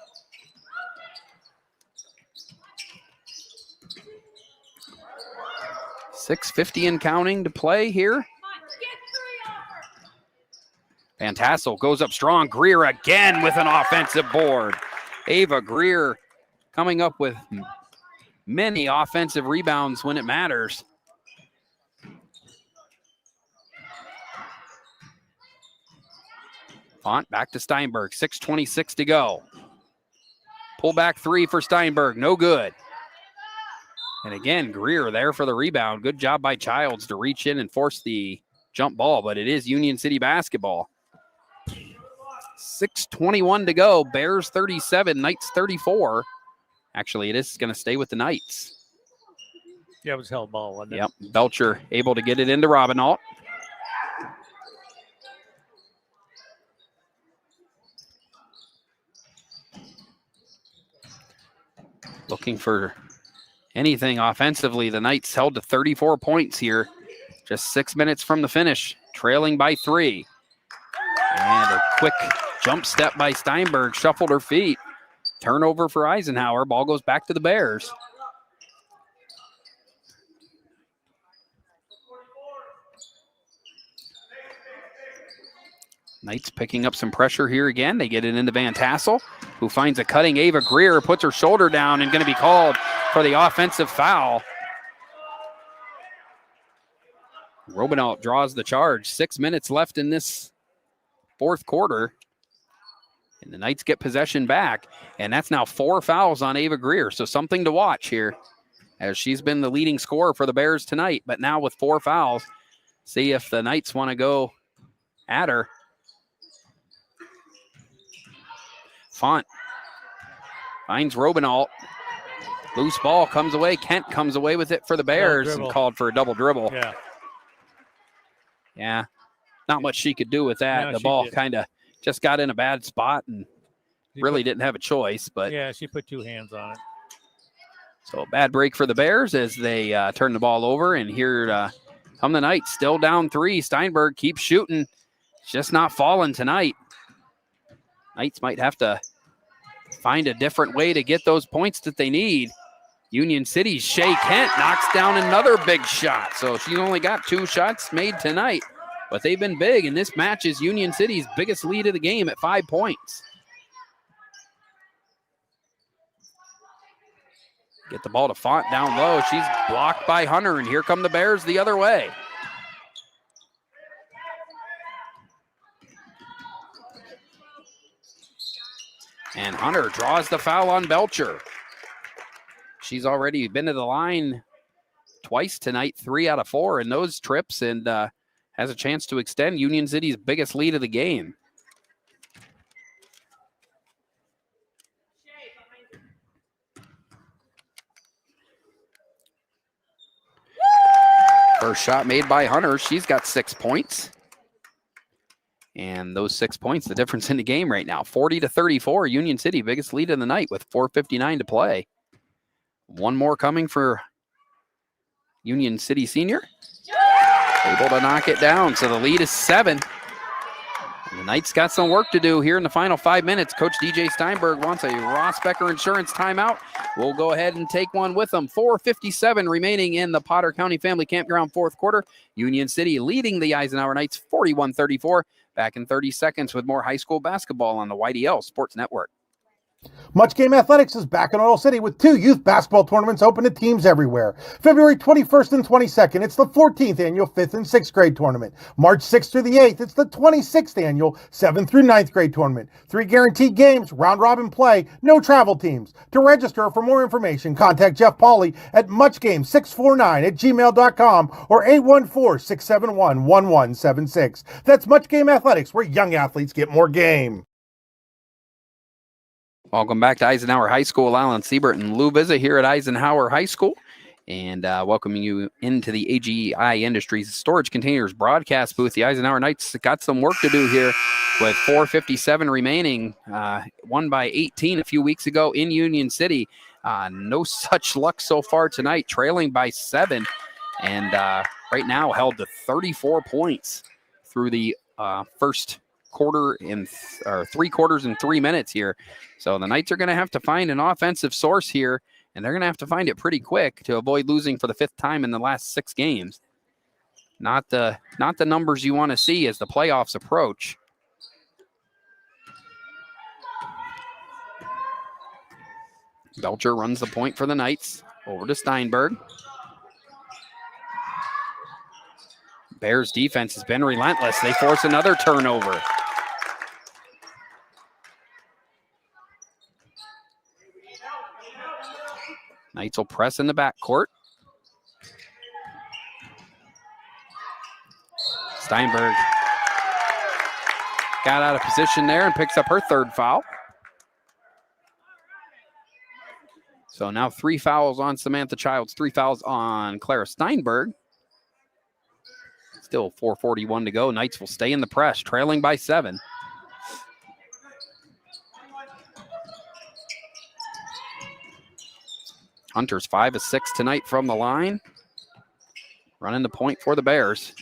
.650 and counting to play here. Van Tassel goes up strong. Greer again with an offensive board. Ava Greer coming up with many offensive rebounds when it matters. Font back to Steinberg. 6:26 to go. Pull back 3 for Steinberg. No good. And again, Greer there for the rebound. Good job by Childs to reach in and force the jump ball, but it is Union City basketball. 6:21 to go. Bears 37, Knights 34. Actually, it is going to stay with the Knights. Yeah, it was held ball, wasn't it? Yep. Belcher able to get it into Robinault. Looking for anything offensively. The Knights held to 34 points here. Just 6 minutes from the finish. Trailing by 3. And a quick jump step by Steinberg. Shuffled her feet. Turnover for Eisenhower. Ball goes back to the Bears. Knights picking up some pressure here again. They get it into Van Tassel, who finds a cutting Ava Greer, puts her shoulder down and going to be called for the offensive foul. Robinault draws the charge. 6 minutes left in this fourth quarter. And the Knights get possession back. And that's now 4 fouls on Ava Greer. So something to watch here, as she's been the leading scorer for the Bears tonight. But now with 4 fouls, see if the Knights want to go at her. Font finds Robinalt. Loose ball comes away. Kent comes away with it for the Bears and called for a double dribble. Yeah. Not much she could do with that. The ball kind of just got in a bad spot and really didn't have a choice. But yeah, she put 2 hands on it. So a bad break for the Bears as they turn the ball over. And here come the Knights, still down 3. Steinberg keeps shooting. It's just not falling tonight. Knights might have to find a different way to get those points that they need. Union City's Shea Kent knocks down another big shot. So she only got 2 shots made tonight, but they've been big, and this match is Union City's biggest lead of the game at 5 points. Get the ball to Font down low. She's blocked by Hunter, and here come the Bears the other way. And Hunter draws the foul on Belcher. She's already been to the line twice tonight, 3 out of 4 in those trips, and has a chance to extend Union City's biggest lead of the game. First shot made by Hunter. She's got 6 points. And those 6 points, the difference in the game right now. 40-34, Union City, biggest lead of the night with 4:59 to play. One more coming for Union City Senior. Able to knock it down, so the lead is 7. And the Knights got some work to do here in the final 5 minutes. Coach DJ Steinberg wants a Ross Becker Insurance timeout. We'll go ahead and take one with them. 4:57 remaining in the Potter County Family Campground fourth quarter. Union City leading the Eisenhower Knights 41-34. Back in 30 seconds with more high school basketball on the YDL Sports Network. Much Game Athletics is back in Oil City with 2 youth basketball tournaments open to teams everywhere. February 21st and 22nd, it's the 14th annual 5th and 6th grade tournament. March 6th through the 8th, it's the 26th annual 7th through 9th grade tournament. 3 guaranteed games, round-robin play, no travel teams. To register or for more information, contact Jeff Pauley at muchgame649@gmail.com or 814-671-1176. That's Much Game Athletics, where young athletes get more game. Welcome back to Eisenhower High School. Alan Siebert and Lou Vizza here at Eisenhower High School, and welcoming you into the AGI Industries Storage Containers broadcast booth. The Eisenhower Knights got some work to do here with 4:57 remaining. Won by 18 a few weeks ago in Union City. No such luck so far tonight, trailing by 7, and right now held to 34 points through the first quarter in 3 quarters and 3 minutes here. So the Knights are going to have to find an offensive source here, and they're going to have to find it pretty quick to avoid losing for the 5th time in the last 6 games. Not the numbers you want to see as the playoffs approach. Belcher runs the point for the Knights over to Steinberg. Bears defense has been relentless. They force another turnover. Knights will press in the backcourt. Steinberg got out of position there and picks up her 3rd foul. So now 3 fouls on Samantha Childs, 3 fouls on Clara Steinberg. Still 4:41 to go. Knights will stay in the press, trailing by 7. Hunter's 5 of 6 tonight from the line. Running the point for the Bears.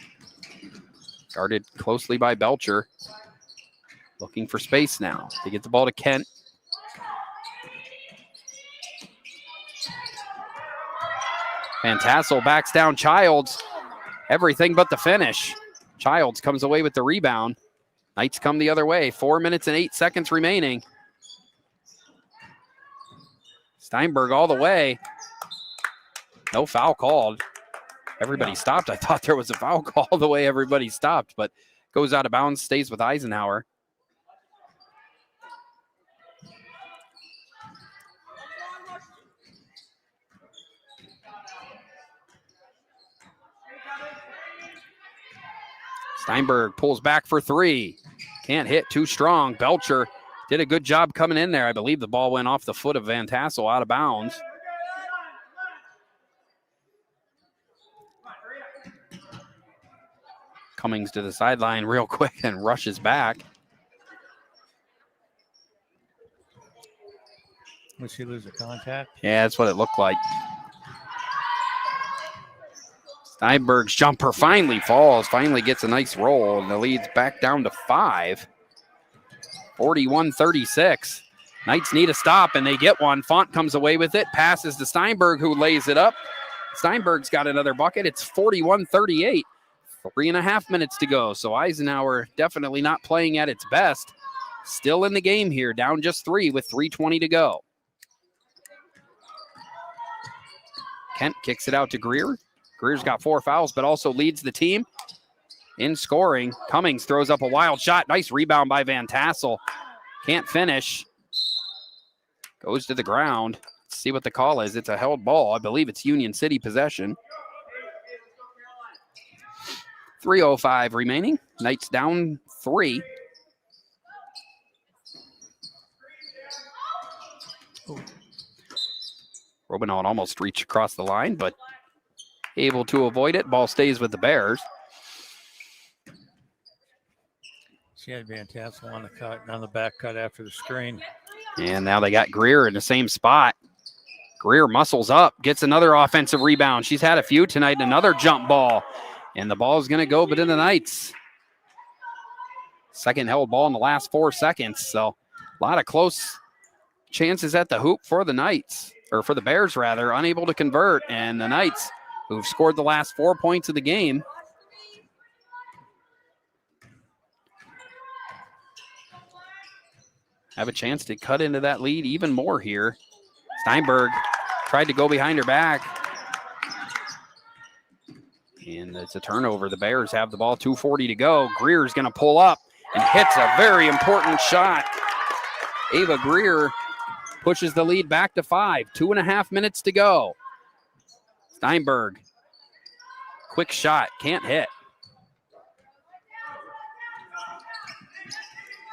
Guarded closely by Belcher. Looking for space now. They get the ball to Kent. Van Tassel backs down Childs. Everything but the finish. Childs comes away with the rebound. Knights come the other way. 4 minutes and 8 seconds remaining. Steinberg all the way. No foul called. Everybody stopped. I thought there was a foul call the way everybody stopped, but Goes out of bounds, stays with Eisenhower. Steinberg pulls back for three. Can't hit, too strong. Belcher did a good job coming in there. I believe the ball went off the foot of Van Tassel out of bounds. Cummings to the sideline real quick and rushes back. Did she lose a contact? Yeah, that's what it looked like. Steinberg's jumper finally falls, finally gets a nice roll, and the lead's back down to 5. 41-36. Knights need a stop, and they get one. Font comes away with it, passes to Steinberg, who lays it up. Steinberg's got another bucket. It's 41-38. 3.5 minutes to go. So Eisenhower definitely not playing at its best. Still in the game here, down just 3 with 3:20 to go. Kent kicks it out to Greer. Greer's got 4 fouls, but also leads the team in scoring. Cummings throws up a wild shot. Nice rebound by Van Tassel. Can't finish. Goes to the ground. Let's see what the call is. It's a held ball. I believe it's Union City possession. 3:05 remaining. Knights down 3. Robinaud almost reached across the line, but able to avoid it. Ball stays with the Bears. She had Van Tassel on the cut, on the back cut after the screen. And now they got Greer in the same spot. Greer muscles up, gets another offensive rebound. She's had a few tonight, another jump ball. And the ball is going to go, but in the Knights. Second held ball in the last 4 seconds. So a lot of close chances at the hoop for the Knights, or for the Bears rather, unable to convert. And the Knights, who've scored the last 4 points of the game, have a chance to cut into that lead even more here. Steinberg tried to go behind her back. And it's a turnover. The Bears have the ball, 2:40 to go. Greer's going to pull up and hits a very important shot. Ava Greer pushes the lead back to 5. 2.5 minutes to go. Steinberg, quick shot, can't hit.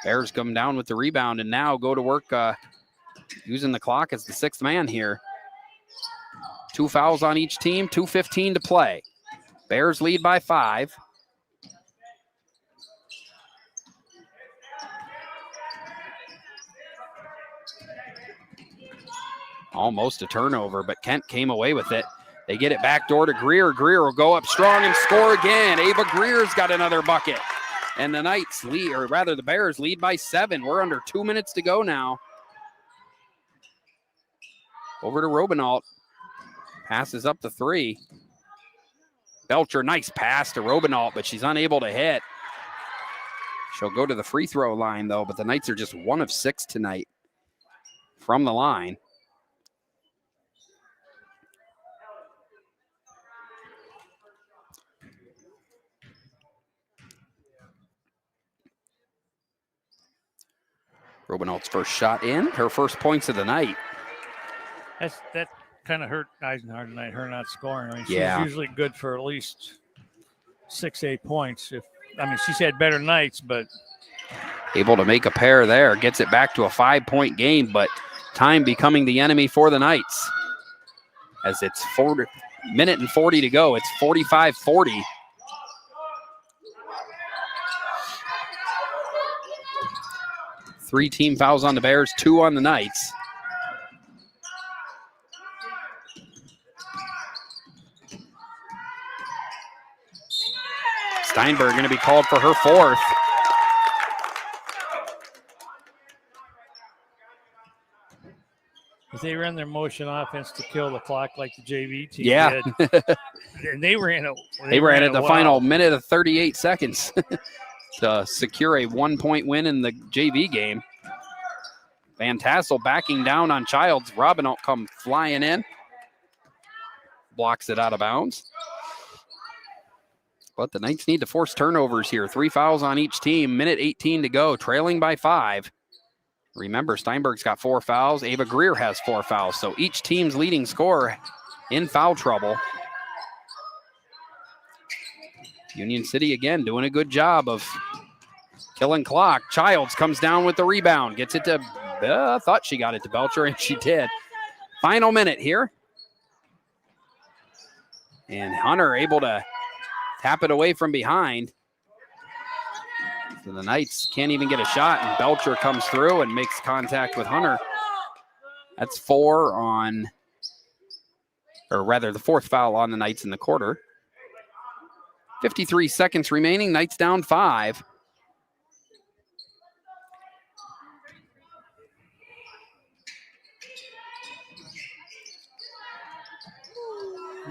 Bears come down with the rebound and now go to work using the clock as the 6th man here. 2 fouls on each team, 2:15 to play. Bears lead by 5. Almost a turnover, but Kent came away with it. They get it back door to Greer. Greer will go up strong and score again. Ava Greer's got another bucket. And the Knights lead, or rather the Bears lead by 7. We're under 2 minutes to go now. Over to Robinault. Passes up the 3. Belcher, nice pass to Robinault, but she's unable to hit. She'll go to the free throw line, though, but the Knights are just 1 of 6 tonight from the line. Robinault's first shot in, her first points of the night. That kind of hurt Eisenhower tonight, her not scoring. I mean, she's usually good for at least 6-8 points. She's had better nights, but able to make a pair there, gets it back to a 5-point game, but time becoming the enemy for the Knights. As it's 1:40 to go, it's 45-40. Three team fouls on the Bears, 2 on the Knights. Steinberg going to be called for her 4th. if they ran their motion offense to kill the clock like the JV team did, and they ran it. They ran it the final minute of 38 seconds to secure a 1-point win in the JV game. Van Tassel backing down on Childs. Robinault come flying in. Blocks it out of bounds. But the Knights need to force turnovers here. 3 fouls on each team. Minute 18 to go, trailing by 5. Remember, Steinberg's got 4 fouls. Ava Greer has 4 fouls. So each team's leading scorer in foul trouble. Union City, again, doing a good job of killing clock. Childs comes down with the rebound. Gets it to, thought she got it to Belcher, and she did. Final minute here. And Hunter able to tap it away from behind. So the Knights can't even get a shot, and Belcher comes through and makes contact with Hunter. That's 4 on, or rather the 4th foul on the Knights in the quarter. 53 seconds remaining, Knights down 5.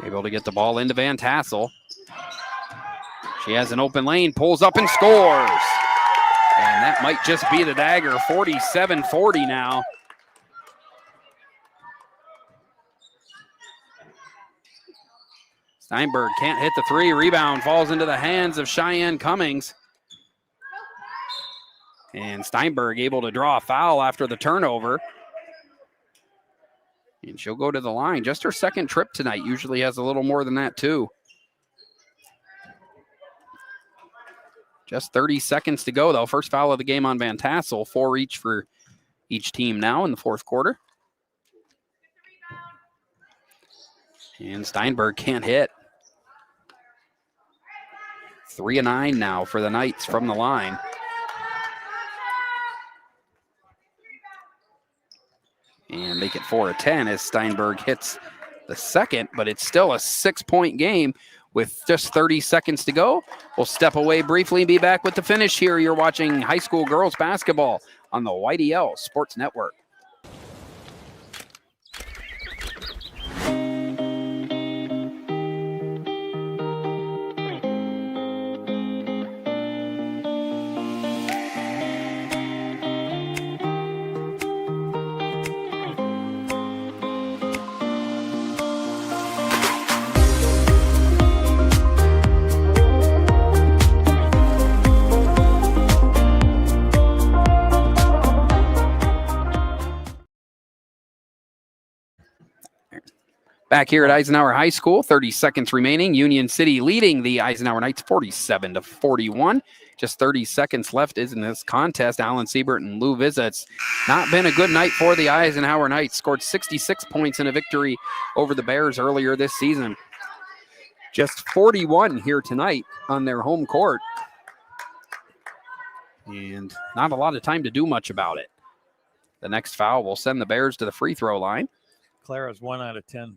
Able to get the ball into Van Tassel. She has an open lane, pulls up and scores. And that might just be the dagger, 47-40 now. Steinberg can't hit the 3. Rebound falls into the hands of Cheyenne Cummings. And Steinberg able to draw a foul after the turnover. And she'll go to the line. Just her 2nd trip tonight. Usually has a little more than that too. Just 30 seconds to go though. First foul of the game on Van Tassel. 4 each for each team now in the 4th quarter. And Steinberg can't hit. 3 of 9 now for the Knights from the line. And make it 4 of 10 as Steinberg hits the 2nd, but it's still a 6-point game with just 30 seconds to go. We'll step away briefly and be back with the finish here. You're watching high school girls basketball on the YDL Sports Network. Back here at Eisenhower High School, 30 seconds remaining. Union City leading the Eisenhower Knights 47-41. Just 30 seconds left in this contest. Alan Siebert and Lou Vizza. It's not been a good night for the Eisenhower Knights. Scored 66 points in a victory over the Bears earlier this season. Just 41 here tonight on their home court. And not a lot of time to do much about it. The next foul will send the Bears to the free throw line. Clara's 1 out of 10.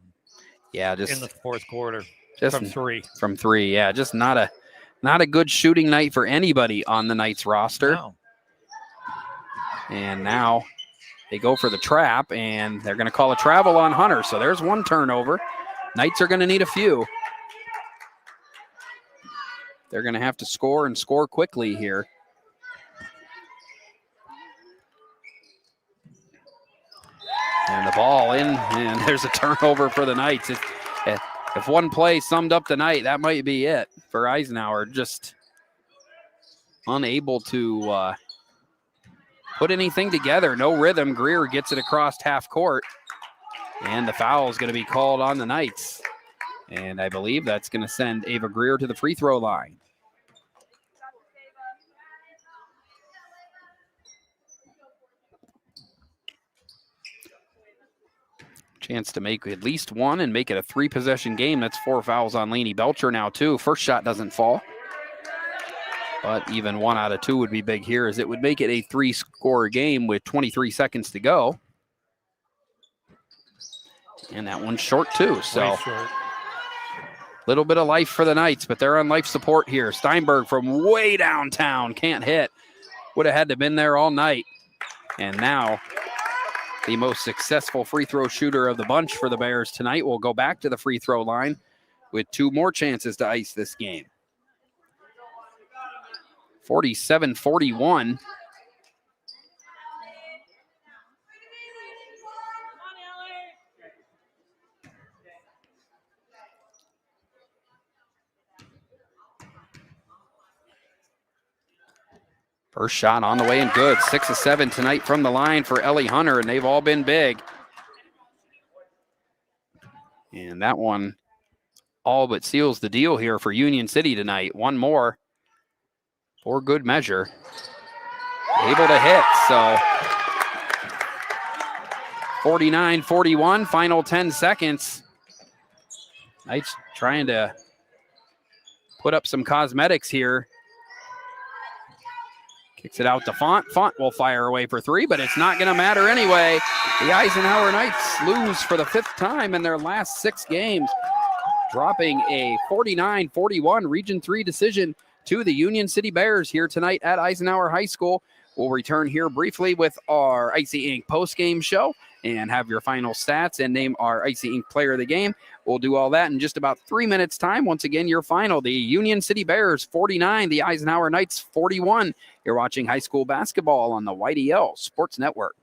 Yeah, just in the 4th quarter. Just from 3. From 3, yeah. Just not a good shooting night for anybody on the Knights roster. No. And now they go for the trap, and they're going to call a travel on Hunter. So there's 1 turnover. Knights are going to need a few. They're going to have to score and score quickly here. And the ball in, and there's a turnover for the Knights. If one play summed up the night, that might be it for Eisenhower. Just unable to put anything together. No rhythm. Greer gets it across half court. And the foul is going to be called on the Knights. And I believe that's going to send Ava Greer to the free throw line. Chance to make at least 1 and make it a 3-possession game. That's 4 fouls on Lainey Belcher now, too. First shot doesn't fall. But even 1 out of 2 would be big here, as it would make it a 3-score game with 23 seconds to go. And that one's short, too. So little bit of life for the Knights, but they're on life support here. Steinberg from way downtown can't hit. Would have had to been there all night. And now the most successful free throw shooter of the bunch for the Bears tonight will go back to the free throw line with 2 more chances to ice this game. 47-41. First shot on the way and good. 6 of 7 tonight from the line for Ellie Hunter, and they've all been big. And that one all but seals the deal here for Union City tonight. One more for good measure. Able to hit, so 49-41, final 10 seconds. Knights trying to put up some cosmetics here. Kicks it out to Font. Font will fire away for three, but it's not going to matter anyway. The Eisenhower Knights lose for the 5th time in their last 6 games, dropping a 49-41 Region 3 decision to the Union City Bears here tonight at Eisenhower High School. We'll return here briefly with our Icy Ink post-game show and have your final stats and name our Icy Ink player of the game. We'll do all that in just about 3 minutes' time. Once again, your final, the Union City Bears 49, the Eisenhower Knights 41. You're watching high school basketball on the YDL Sports Network.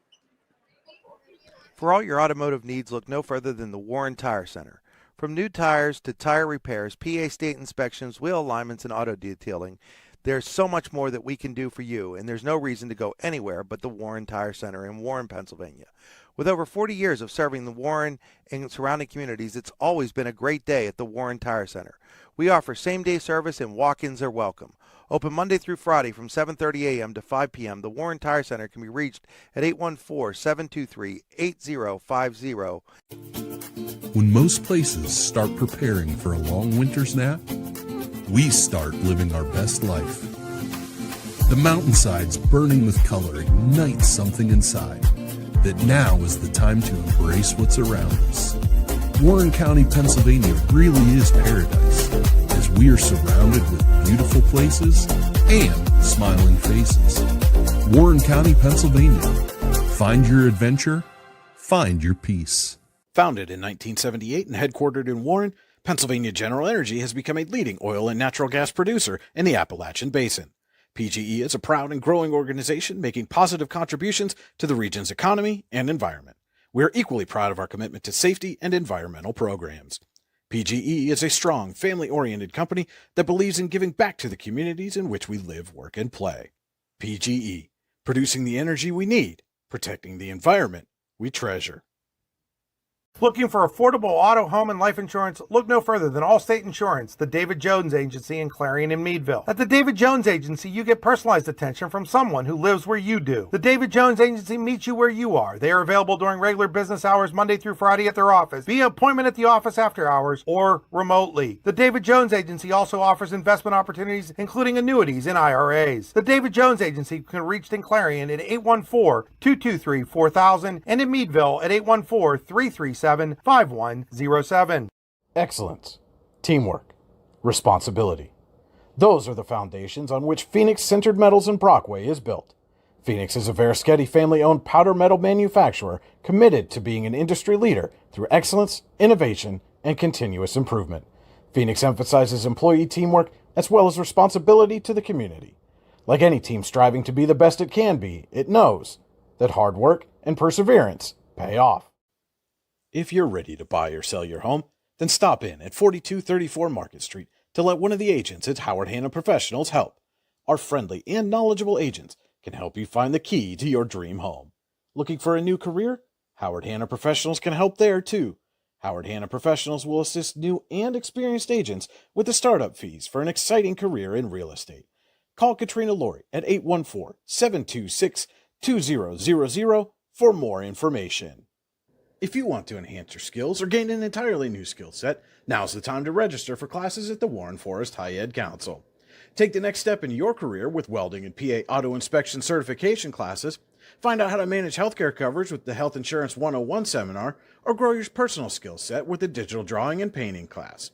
For all your automotive needs, look no further than the Warren Tire Center. From new tires to tire repairs, PA state inspections, wheel alignments, and auto detailing, there's so much more that we can do for you, and there's no reason to go anywhere but the Warren Tire Center in Warren, Pennsylvania. With over 40 years of serving the Warren and surrounding communities, it's always been a great day at the Warren Tire Center. We offer same-day service and walk-ins are welcome. Open Monday through Friday from 7:30 a.m. to 5 p.m., the Warren Tire Center can be reached at 814-723-8050. When most places start preparing for a long winter's nap, we start living our best life. The mountainsides burning with color ignite something inside that now is the time to embrace what's around us. Warren County, Pennsylvania really is paradise, as we are surrounded with beautiful places and smiling faces. Warren County, Pennsylvania. Find your adventure, find your peace. Founded in 1978 and headquartered in Warren, Pennsylvania General Energy has become a leading oil and natural gas producer in the Appalachian Basin. PGE is a proud and growing organization making positive contributions to the region's economy and environment. We are equally proud of our commitment to safety and environmental programs. PGE is a strong, family-oriented company that believes in giving back to the communities in which we live, work, and play. PGE, producing the energy we need, protecting the environment we treasure. Looking for affordable auto, home, and life insurance? Look no further than Allstate Insurance, the David Jones Agency in Clarion and Meadville. At the David Jones Agency, you get personalized attention from someone who lives where you do. The David Jones Agency meets you where you are. They are available during regular business hours, Monday through Friday at their office, via appointment at the office after hours, or remotely. The David Jones Agency also offers investment opportunities, including annuities and IRAs. The David Jones Agency can be reached in Clarion at 814-223-4000 and in Meadville at 814-337-5107. Excellence, teamwork, responsibility. Those are the foundations on which Phoenix Sintered Metals in Brockway is built. Phoenix is a Verischetti family-owned powder metal manufacturer committed to being an industry leader through excellence, innovation, and continuous improvement. Phoenix emphasizes employee teamwork as well as responsibility to the community. Like any team striving to be the best it can be, it knows that hard work and perseverance pay off. If you're ready to buy or sell your home, then stop in at 4234 Market Street to let one of the agents at Howard Hanna Professionals help. Our friendly and knowledgeable agents can help you find the key to your dream home. Looking for a new career? Howard Hanna Professionals can help there too. Howard Hanna Professionals will assist new and experienced agents with the startup fees for an exciting career in real estate. Call Katrina Laurie at 814-726-2000 for more information. If you want to enhance your skills or gain an entirely new skill set, now's the time to register for classes at the Warren Forest High Ed Council. Take the next step in your career with welding and PA auto inspection certification classes, find out how to manage healthcare coverage with the Health Insurance 101 seminar, or grow your personal skill set with the digital drawing and painting class.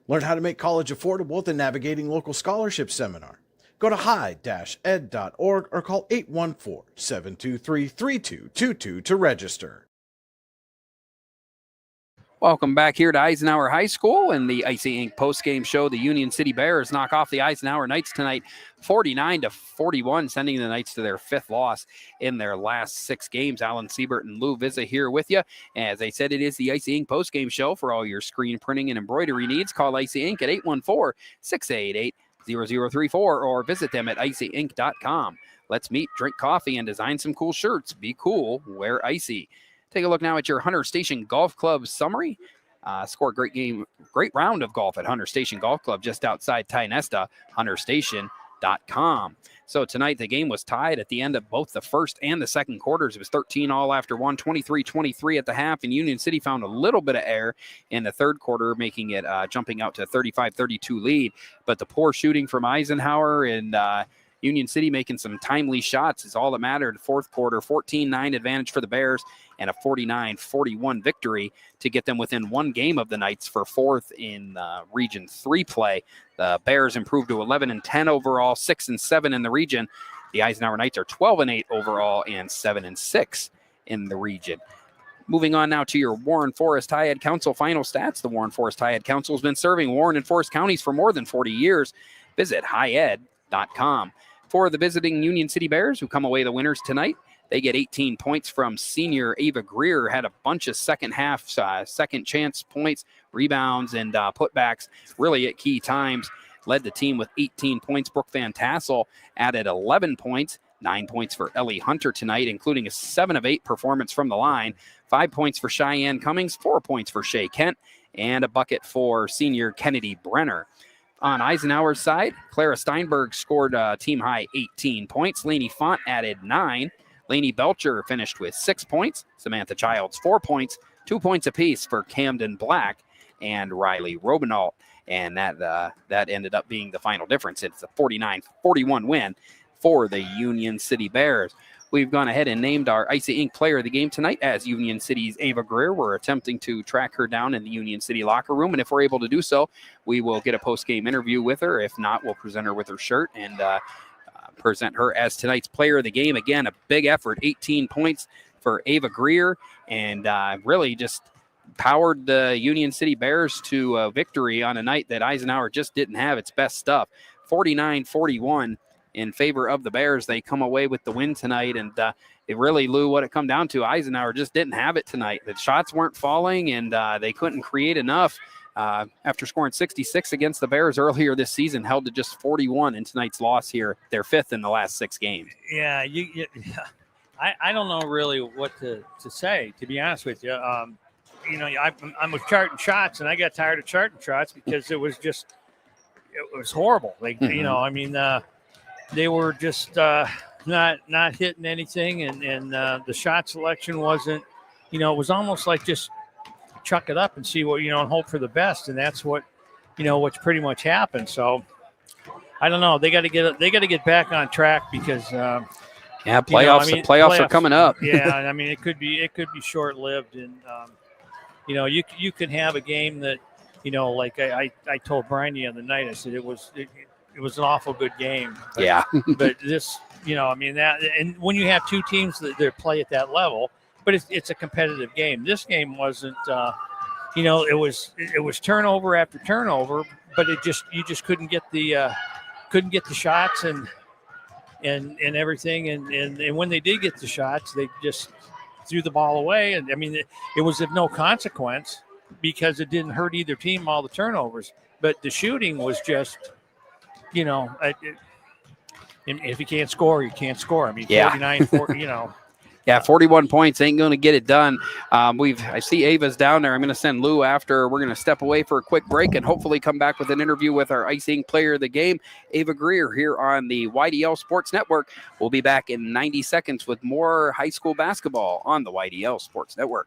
Learn how to make college affordable with the Navigating Local Scholarship seminar. Go to high-ed.org or call 814-723-3222 to register. Welcome back here to Eisenhower High School and the Icy Ink post-game show. The Union City Bears knock off the Eisenhower Knights tonight, 49-41, sending the Knights to their 5th loss in their last 6 games. Alan Siebert and Lou Vizza here with you. As I said, it is the Icy Ink post-game show for all your screen printing and embroidery needs. Call Icy Ink at 0034 or visit them at icyinc.com. Let's meet, drink coffee, and design some cool shirts. Be cool, wear Icy. Take a look now at your Hunter Station Golf Club summary. Score a great round of golf at Hunter Station Golf Club just outside Tynesta, hunterstation.com. So tonight the game was tied at the end of both the first and the second quarters. It was 13 all after one, 23-23 at the half, and Union City found a little bit of air in the third quarter, making it jumping out to a 35-32 lead. But the poor shooting from Eisenhower and Union City making some timely shots is all that mattered. Fourth quarter, 14-9 advantage for the Bears and a 49-41 victory to get them within one game of the Knights for fourth in Region 3 play. The Bears improved to 11-10 overall, 6-7 in the region. The Eisenhower Knights are 12-8 overall and 7-6 in the region. Moving on now to your Warren Forest High Ed Council final stats. The Warren Forest High Ed Council has been serving Warren and Forest counties for more than 40 years. Visit highed.com. For the visiting Union City Bears, who come away the winners tonight, they get 18 points from senior Ava Greer. Had a bunch of second half, second chance points, rebounds, and putbacks really at key times. Led the team with 18 points. Brooke Van Tassel added 11 points. 9 points for Ellie Hunter tonight, including a 7 of 8 performance from the line. 5 points for Cheyenne Cummings, 4 points for Shay Kent, and a bucket for senior Kennedy Brenner. On Eisenhower's side, Clara Steinberg scored a team-high 18 points. Lainey Font added 9. Lainey Belcher finished with 6 points. Samantha Childs, 4 points. 2 points apiece for Camden Black and Riley Robinault. And that ended up being the final difference. It's a 49-41 win for the Union City Bears. We've gone ahead and named our Icy Inc. player of the game tonight as Union City's Ava Greer. We're attempting to track her down in the Union City locker room, and if we're able to do so, we will get a post-game interview with her. If not, we'll present her with her shirt and present her as tonight's player of the game. Again, a big effort, 18 points for Ava Greer, and really just powered the Union City Bears to a victory on a night that Eisenhower just didn't have its best stuff. 49-41 in favor of the Bears. They come away with the win tonight, and it really, Lou, what it come down to, Eisenhower just didn't have it tonight. The shots weren't falling, and they couldn't create enough. After scoring 66 against the Bears earlier this season, held to just 41 in tonight's loss here. They're fifth in the last 6 games. Yeah, I don't know really what to say, to be honest with you. I'm with charting shots, and I got tired of charting shots because it was horrible. Like, they were just not hitting anything, and the shot selection wasn't, it was almost like just chuck it up and see what, and hope for the best. And that's what, what's pretty much happened. So I don't know. They got to get back on track because, playoffs, the playoffs are coming up. Yeah. It could be short lived. And, you can have a game that, like I told Brian the other night, I said, it was an awful good game. But, yeah. But this, that, and when you have two teams that play at that level, but it's a competitive game. This game wasn't, it was turnover after turnover, but you just couldn't get the shots and everything. And when they did get the shots, they just threw the ball away. And it was of no consequence because it didn't hurt either team, all the turnovers, but the shooting was just, if you can't score, you can't score. 49, 40, Yeah, 41 points ain't going to get it done. I see Ava's down there. I'm going to send Lou after. We're going to step away for a quick break and hopefully come back with an interview with our Icy Inc. player of the game, Ava Greer, here on the YDL Sports Network. We'll be back in 90 seconds with more high school basketball on the YDL Sports Network.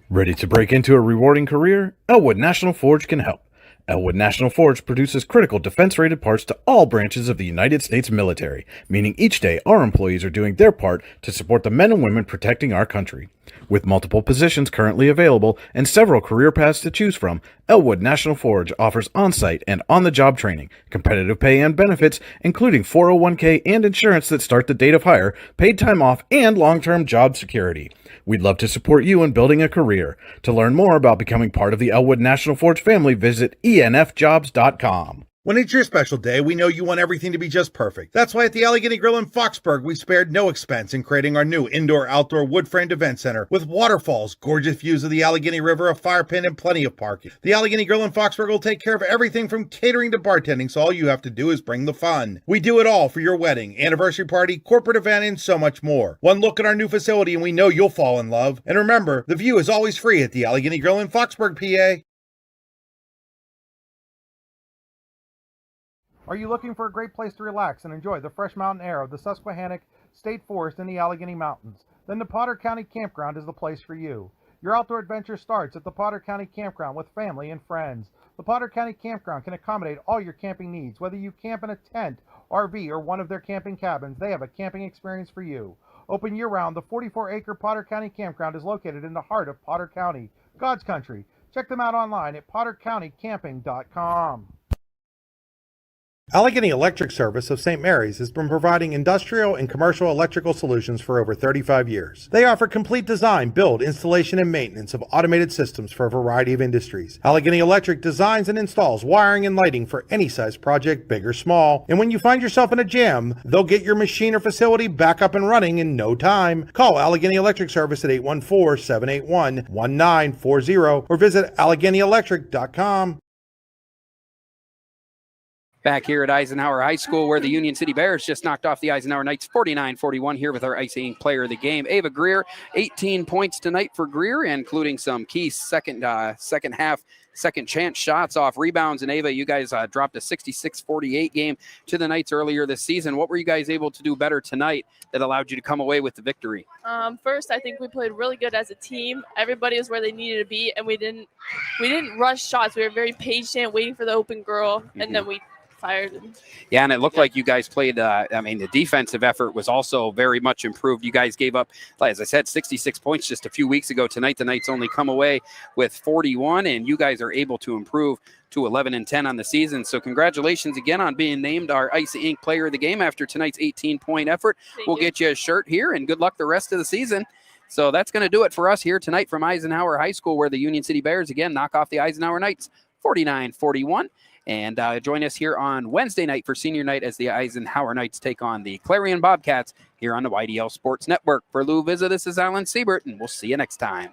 Ready to break into a rewarding career? Elwood National Forge can help. Elwood National Forge produces critical defense-rated parts to all branches of the United States military, meaning each day our employees are doing their part to support the men and women protecting our country. With multiple positions currently available and several career paths to choose from, Elwood National Forge offers on-site and on-the-job training, competitive pay and benefits, including 401k and insurance that start the date of hire, paid time off, and long-term job security. We'd love to support you in building a career. To learn more about becoming part of the Elwood National Forge family, visit enfjobs.com. When it's your special day, we know you want everything to be just perfect. That's why at the Allegheny Grill in Foxburg, we spared no expense in creating our new indoor-outdoor wood-framed event center with waterfalls, gorgeous views of the Allegheny River, a fire pit, and plenty of parking. The Allegheny Grill in Foxburg will take care of everything from catering to bartending, so all you have to do is bring the fun. We do it all for your wedding, anniversary party, corporate event, and so much more. One look at our new facility and we know you'll fall in love. And remember, the view is always free at the Allegheny Grill in Foxburg, PA. Are you looking for a great place to relax and enjoy the fresh mountain air of the Susquehannock State Forest in the Allegheny Mountains? Then the Potter County Campground is the place for you. Your outdoor adventure starts at the Potter County Campground with family and friends. The Potter County Campground can accommodate all your camping needs. Whether you camp in a tent, RV, or one of their camping cabins, they have a camping experience for you. Open year-round, the 44-acre Potter County Campground is located in the heart of Potter County, God's country. Check them out online at pottercountycamping.com. Allegheny Electric Service of St. Mary's has been providing industrial and commercial electrical solutions for over 35 years. They offer complete design, build, installation, and maintenance of automated systems for a variety of industries. Allegheny Electric designs and installs wiring and lighting for any size project, big or small. And when you find yourself in a jam, they'll get your machine or facility back up and running in no time. Call Allegheny Electric Service at 814-781-1940 or visit AlleghenyElectric.com. Back here at Eisenhower High School, where the Union City Bears just knocked off the Eisenhower Knights 49-41 here with our Icy Ink player of the game, Ava Greer. 18 points tonight for Greer, including some key second half, second chance shots off rebounds. And Ava, you guys dropped a 66-48 game to the Knights earlier this season. What were you guys able to do better tonight that allowed you to come away with the victory? First, I think we played really good as a team. Everybody was where they needed to be, and we didn't rush shots. We were very patient, waiting for the open girl, and then we fired. Yeah, and it looked like you guys played, the defensive effort was also very much improved. You guys gave up, as I said, 66 points just a few weeks ago. Tonight, the Knights only come away with 41, and you guys are able to improve to 11-10 on the season. So congratulations again on being named our Icy Ink player of the game after tonight's 18-point effort. We'll get you a shirt here, and good luck the rest of the season. So that's going to do it for us here tonight from Eisenhower High School, where the Union City Bears again knock off the Eisenhower Knights 49-41. And join us here on Wednesday night for senior night as the Eisenhower Knights take on the Clarion Bobcats here on the YDL Sports Network. For Lou Vizza, this is Alan Siebert, and we'll see you next time.